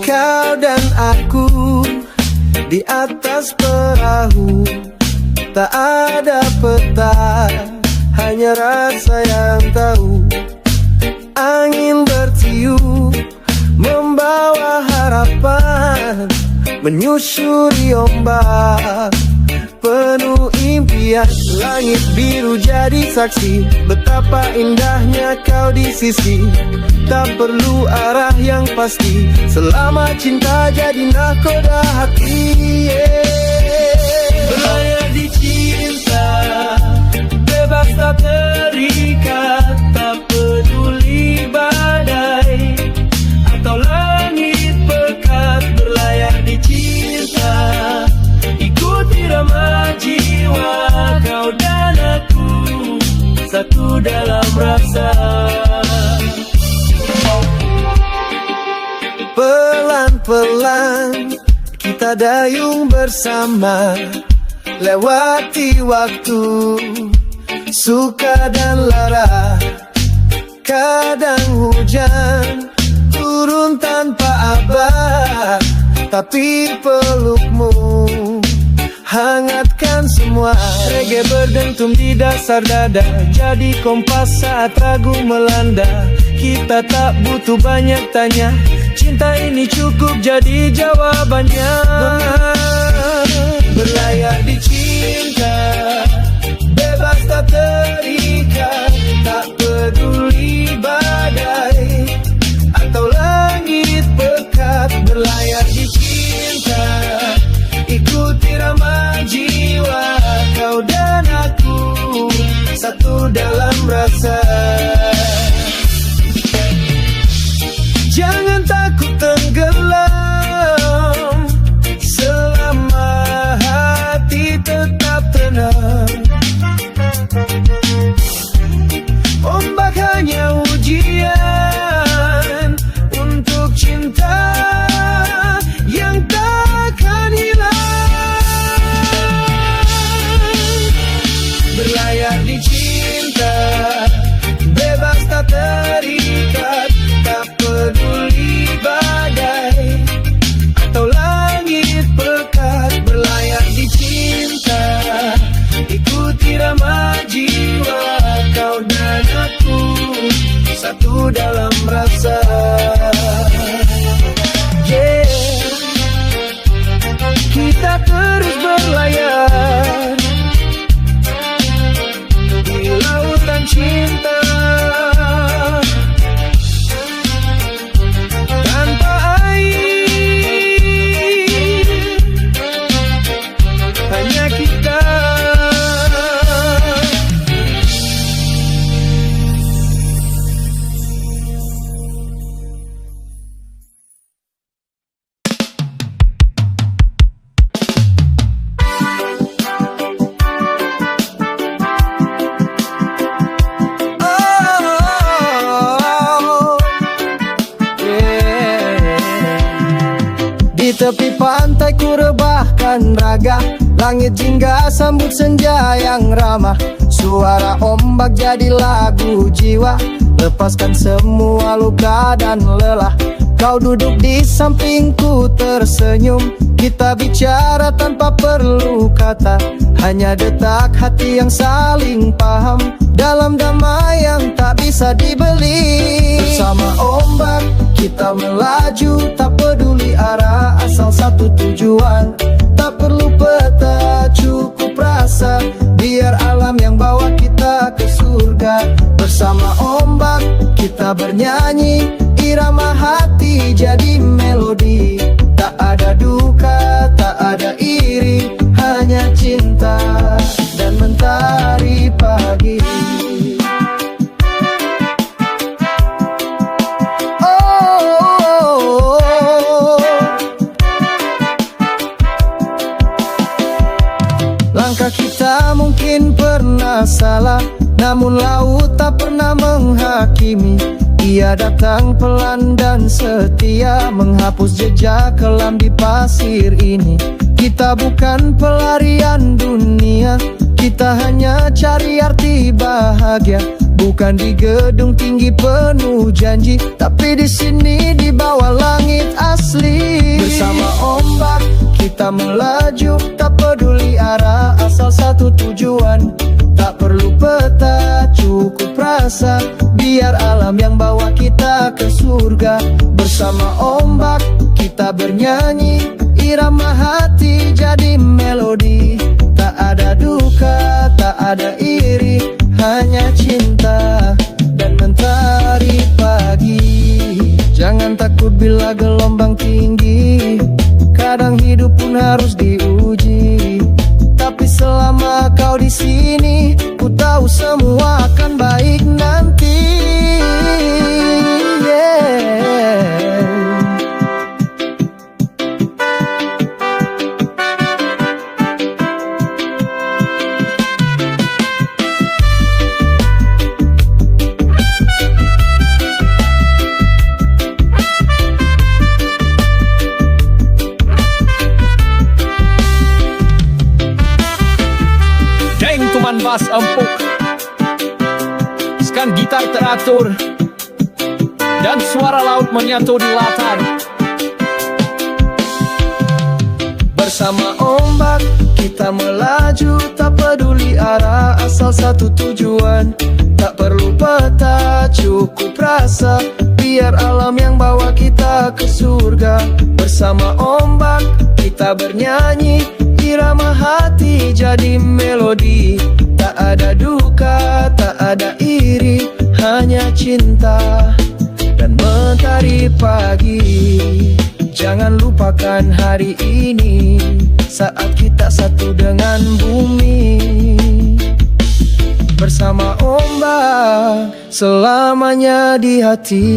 Kau dan aku di atas perahu, tak ada peta, hanya rasa yang tahu. Angin bertiup membawa harapan, menyusuri ombak penuh impian. Langit biru jadi saksi betapa indahnya kau di sisi. Tak perlu arah yang pasti, selama cinta jadi nahkoda hati. Berlayar di cinta, bebas tak terikat. Tak peduli badai atau langit pekat. Berlayar di cinta, ikuti irama jiwa. Kau dan aku satu dalam rasa. Pelan-pelan kita dayung bersama, lewati waktu suka dan lara. Kadang hujan turun tanpa abah, tapi pelukmu hangatkan semua. Reggae berdentum di dasar dada, jadi kompas saat ragu melanda. Kita tak butuh banyak tanya, cinta ini cukup jadi jawabannya. Berlayar di cinta, bebas tak terikat. Tak peduli badai atau langit pekat. Berlayar di cinta, ikuti irama jiwa. Kau dan aku satu dalam rasa. Jangan takut tenggelam, Di tepi pantai ku rebahkan raga, langit jingga sambut senja yang ramah. Suara ombak jadi lagu jiwa, lepaskan semua luka dan lelah. Kau duduk di sampingku tersenyum, kita bicara tanpa perlu kata, hanya detak hati yang saling paham, dalam damai yang tak bisa dibeli. Bersama ombak kita melaju, tak peduli arah, asal satu tujuan. Tak perlu peta, cukup rasa, biar alam yang bawa kita ke surga. Bersama ombak kita bernyanyi, irama hati jadi melodi. Tak ada duka, tak ada iri, hanya cinta dan mentari pagi. Langkah kita mungkin pernah salah, namun laut tak pernah menghakimi. Ia datang pelan dan setia, menghapus jejak kelam di pasir ini. Kita bukan pelarian dunia, kita hanya cari arti bahagia. Bukan di gedung tinggi penuh janji, tapi di sini di bawah langit asli. Bersama ombak kita melaju, tak peduli arah, asal satu tujuan. Tak perlu peta, cukup rasa, biar alam yang bawa kita ke surga. Bersama ombak kita bernyanyi, irama hati jadi melodi. Tak ada duka, tak ada iri, hanya cinta dan mentari pagi. Jangan takut bila gelombang tinggi, kadang hidup pun harus diuji. Tapi selama kau di sini, ku tahu semua akan baik nanti. Bas empuk, sekan gitar teratur, dan suara laut menyatu di latar. Bersama ombak kita melaju, tak peduli arah, asal satu tujuan. Tak perlu peta, cukup rasa, biar alam yang bawa kita ke surga. Bersama ombak kita bernyanyi, irama hati jadi melodi. Tak ada duka, tak ada iri, hanya cinta dan mentari pagi. Jangan lupakan hari ini, saat kita satu dengan bumi. Bersama ombak selamanya di hati.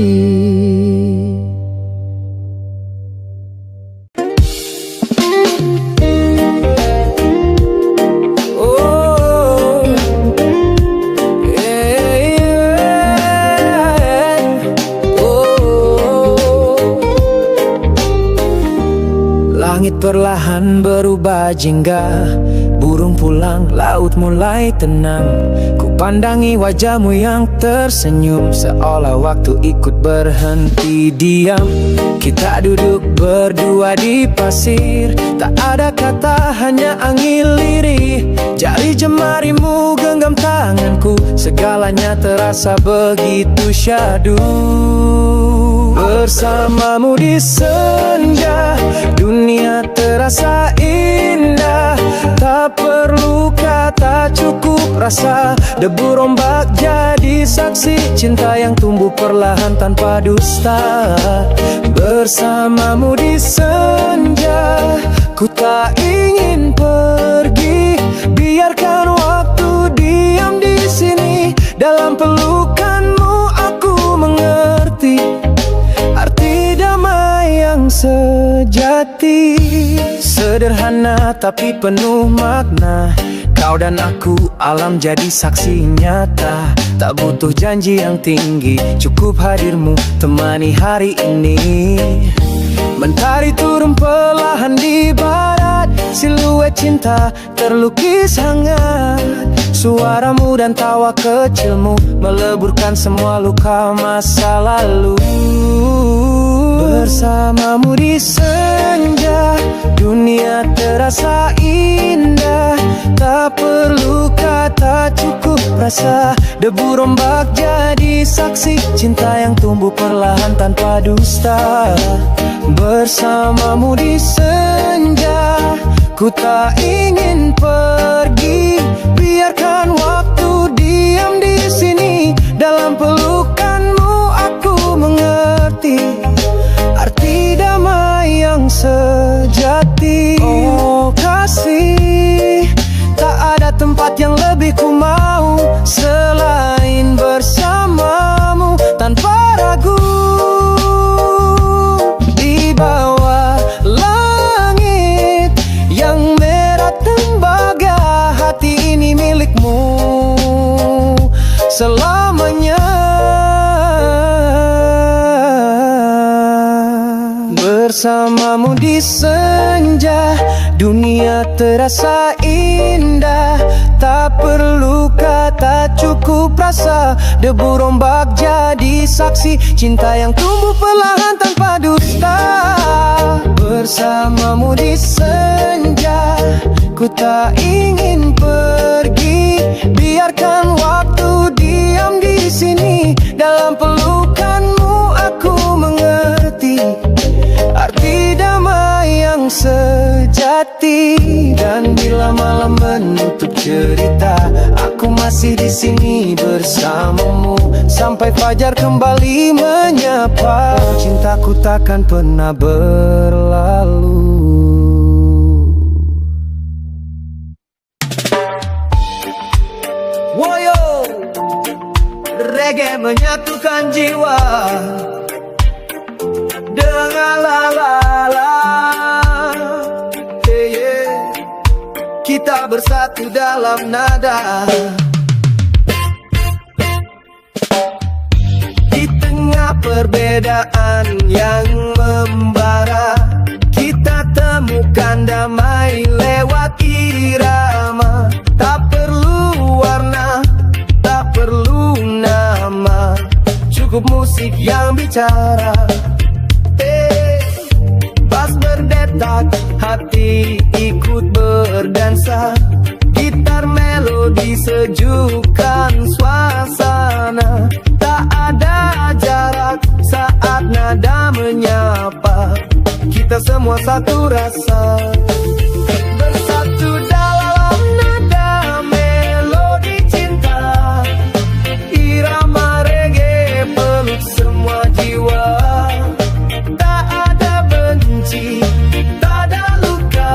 Langit perlahan berubah jingga, burung pulang, laut mulai tenang. Ku pandangi wajahmu yang tersenyum, seolah waktu ikut berhenti diam. Kita duduk berdua di pasir, tak ada kata, hanya angin lirih. Jari jemarimu genggam tanganku, segalanya terasa begitu syahdu. Bersamamu di senja, dunia terasa indah. Tak perlu kata, cukup rasa. Debu rombak jadi saksi, cinta yang tumbuh perlahan tanpa dusta. Bersamamu di senja, ku tak ingin pergi. Biarkan waktu diam di sini, dalam pelukanmu aku mengerti arti damai yang sejati. Sederhana tapi penuh makna, kau dan aku alam jadi saksi nyata. Tak butuh janji yang tinggi, cukup hadirmu temani hari ini. Mentari turun perlahan di barat, siluet cinta terlukis hangat. Suaramu dan tawa kecilmu meleburkan semua luka masa lalu. Bersamamu di senja, dunia terasa indah. Tak perlu kata, cukup rasa. Debu rombak jadi saksi cinta yang tumbuh perlahan tanpa dusta. Bersamamu di senja, ku tak ingin pergi. Biarkan waktu diam di sini. Dalam pelukanmu aku mengerti arti damai yang sejati. Oh kasih, tak ada tempat yang lebih ku mau selain bersamamu tanpa ragu. Di bawah langit yang merah tembaga, hati ini milikmu selamanya. Bersamamu di senja, dunia terasa indah. Tak perlu kata, cukup rasa. Debu rombak jadi saksi cinta yang tumbuh perlahan tanpa dusta. Bersamamu di senja, ku tak ingin pergi. Biarkan waktu diam di sini. Dalam pelukanmu aku mengerti arti damai yang sejati. Dan bila malam menutup cerita, aku masih di sini bersamamu sampai fajar kembali menyapa. Cintaku takkan pernah berlalu. Woyo, reggae menyatukan jiwa dengan la la la. Yeah, yeah. Kita bersatu dalam nada. Di tengah perbedaan yang membara, kita temukan damai lewat irama. Tak perlu warna, tak perlu nama, cukup musik yang bicara. Bas berdetak, hati ikut berdansa. Gitar melodi sejukkan suasana. Tak ada jarak saat nada menyapa. Kita semua satu rasa. Bersatu dalam nada melodi cinta. Irama reggae peluk semua jiwa. Tak ada luka,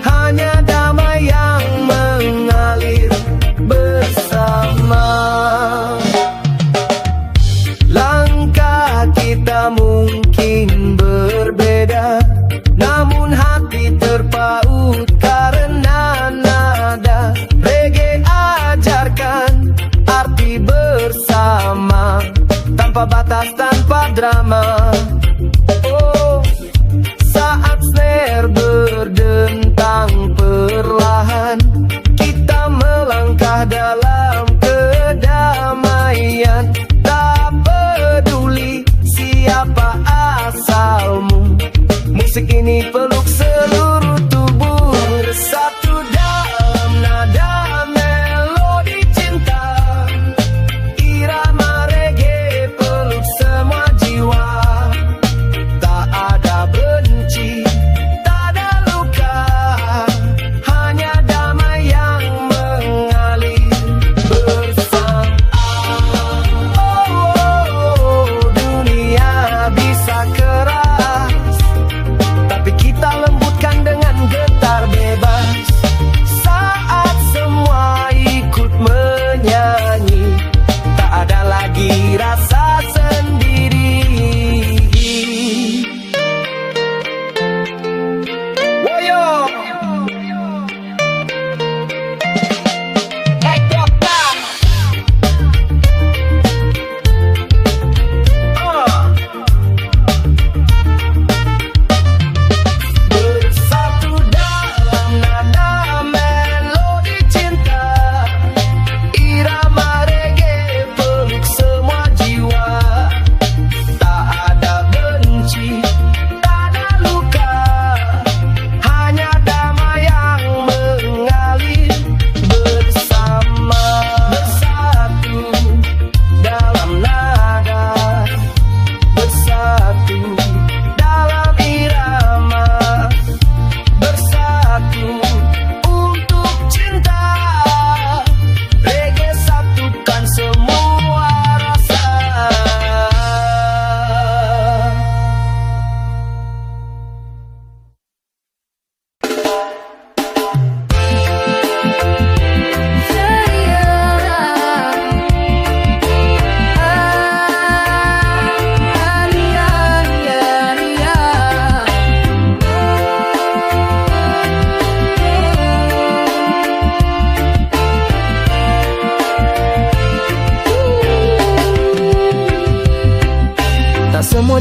hanya damai yang mengalir bersama. Langkah kita mungkin berbeda, namun hati terpaut karena nada. Reggae ajarkan arti bersama, tanpa batas, tanpa drama. Saat snare berdentang perlahan, kita melangkah dalam kedamaian. Tak peduli siapa asalmu, musik ini peluk seluruh tubuh. Bersatu dalam nada melodi cinta. Irama reggae peluk semua jiwa. Tak ada benci, tak ada luka, hanya damai yang mengalir bersama. Dunia bisa keras, tapi kita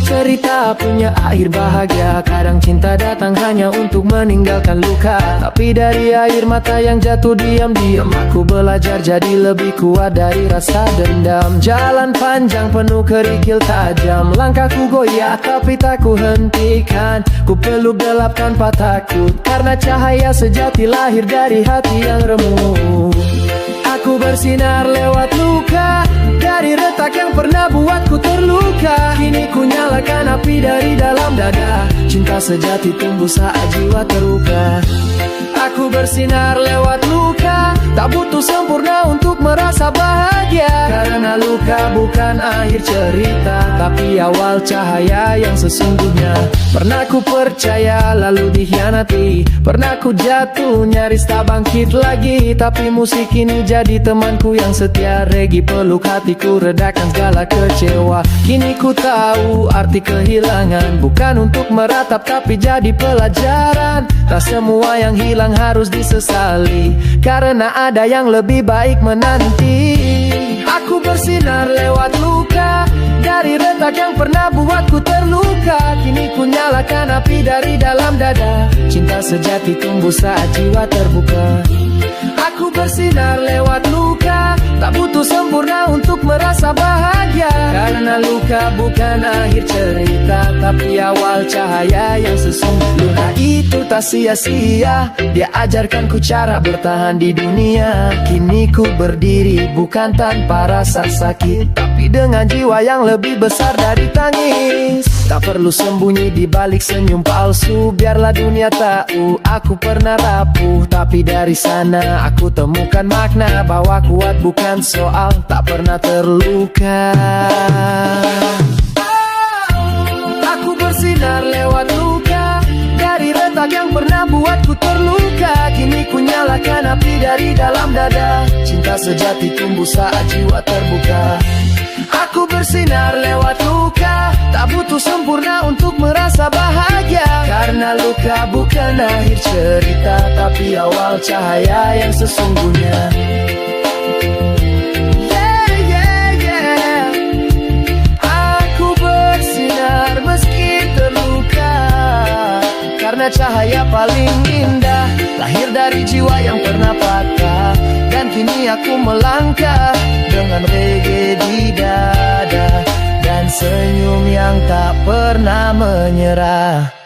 cerita punya akhir bahagia. Kadang cinta datang hanya untuk meninggalkan luka, tapi dari air mata yang jatuh diam-diam aku belajar jadi lebih kuat dari rasa dendam. Jalan panjang penuh kerikil tajam, langkahku goyah tapi tak ku hentikan. Ku peluk gelap tanpa takut, karena cahaya sejati lahir dari hati yang remuk. Aku bersinar lewat luka, dari retak yang pernah buatku terluka. Kini ku nyalakan api dari dalam dada, cinta sejati tumbuh saat jiwa terluka. Aku bersinar lewat luka, tak butuh sempurna untuk merasa bahagia. Karena luka bukan akhir cerita, tapi awal cahaya yang sesungguhnya. Pernah ku percaya lalu dikhianati, pernah ku jatuh nyaris tak bangkit lagi. Tapi musik ini jadi temanku yang setia. Regi peluk hatiku redakan segala kecewa. Kini ku tahu arti kehilangan bukan untuk meratap tapi jadi pelajaran. Tak semua yang hilang harus disesali, karena ada yang lebih baik menanti. Aku bersinar lewat luka, dari retak yang pernah buatku terluka. Kini ku nyalakan api dari dalam dada, cinta sejati tumbuh saat jiwa terbuka. Aku bersinar lewat luka, tak butuh sempurna untuk merasa bahagia. Karena luka bukan akhir cerita, tapi awal cahaya yang sesungguhnya. Luka itu tak sia-sia, dia ajarkanku cara bertahan di dunia. Kini ku berdiri bukan tanpa rasa sakit, tapi dengan jiwa yang lebih besar dari tangis. Tak perlu sembunyi di balik senyum palsu, biarlah dunia tahu aku pernah rapuh. Tapi dari sana aku temukan makna bahwa kuat bukan soal tak pernah terluka. Aku bersinar lewat luka, dari retak yang pernah buatku terluka. Kini ku nyalakan api dari dalam dada, cinta sejati tumbuh saat jiwa terbuka. Aku bersinar lewat luka, tak butuh sempurna untuk merasa bahagia. Karena luka bukan akhir cerita, tapi awal cahaya yang sesungguhnya. Yeah, yeah, yeah. Aku bersinar meski terluka, karena cahaya paling indah lahir dari jiwa yang pernah patah. Dan kini aku melangkah dengan reggae di dada dan senyum yang tak pernah menyerah.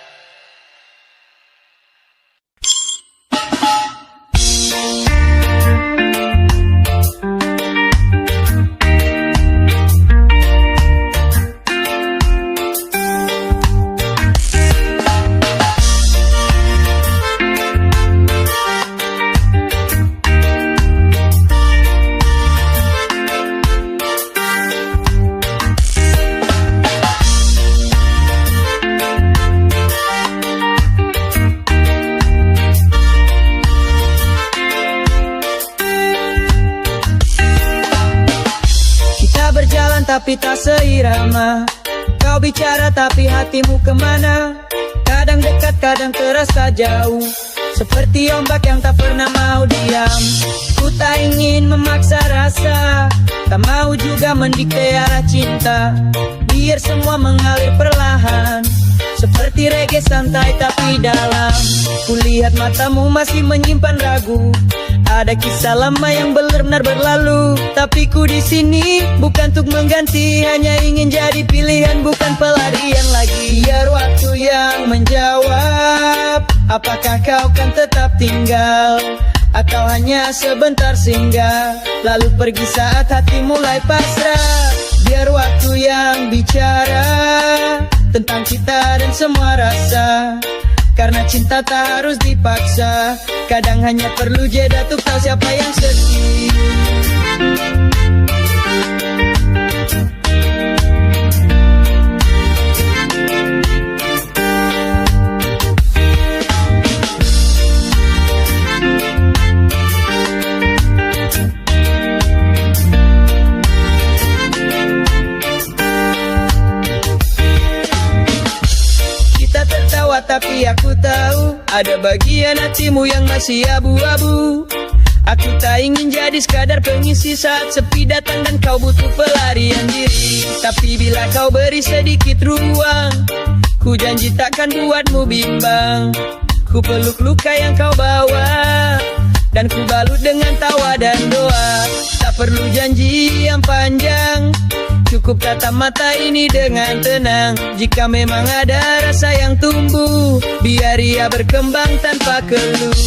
Tapi tak seirama, kau bicara tapi hatimu kemana? Kadang dekat, kadang terasa jauh, seperti ombak yang tak pernah mau diam. Ku tak ingin memaksa rasa, tak mau juga mendikte arah cinta. Biar semua mengalir perlahan, seperti reggae santai tapi dalam. Kulihat matamu masih menyimpan ragu, ada kisah lama yang benar-benar berlalu. Tapi ku di sini bukan untuk mengganti, hanya ingin jadi pilihan bukan pelarian lagi. Biar waktu yang menjawab, apakah kau kan tetap tinggal atau hanya sebentar singgah, lalu pergi saat hati mulai pasrah. Biar waktu yang bicara tentang kita dan semua rasa, karena cinta tak harus dipaksa. Kadang hanya perlu jeda untuk tahu siapa yang sedih. Tapi aku tahu ada bagian hatimu yang masih abu-abu. Aku tak ingin jadi sekadar pengisi saat sepi datang dan kau butuh pelarian diri. Tapi bila kau beri sedikit ruang, ku janji takkan buatmu bimbang. Ku peluk luka yang kau bawa, dan ku balut dengan tawa dan doa. Tak perlu janji yang panjang, cukup tatap mata ini dengan tenang. Jika memang ada rasa yang tumbuh, biar ia berkembang tanpa keluh.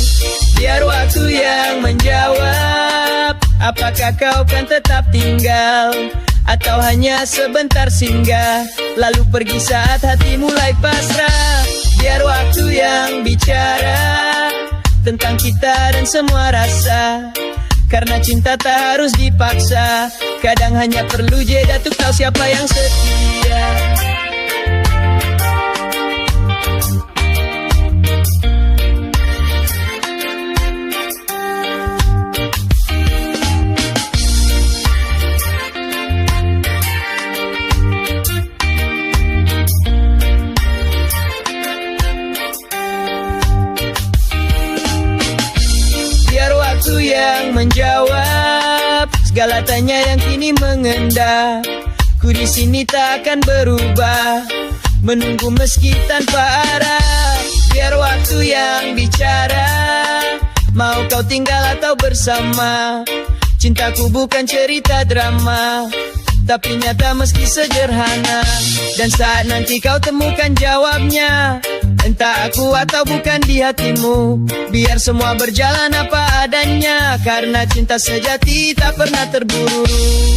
Biar waktu yang menjawab, apakah kau kan tetap tinggal atau hanya sebentar singgah, lalu pergi saat hati mulai pasrah. Biar waktu yang bicara tentang kita dan semua rasa, karena cinta tak harus dipaksa. Kadang hanya perlu jeda untuk tahu siapa yang setia. Yang menjawab segala tanya yang kini mengendap. Ku di sini tak akan berubah, menunggu meski tanpa arah. Biar waktu yang bicara, mau kau tinggal atau bersama. Cintaku bukan cerita drama, tapi nyata meski sederhana. Dan saat nanti kau temukan jawabnya, entah aku atau bukan di hatimu, biar semua berjalan apa adanya. Karena cinta sejati tak pernah terburu.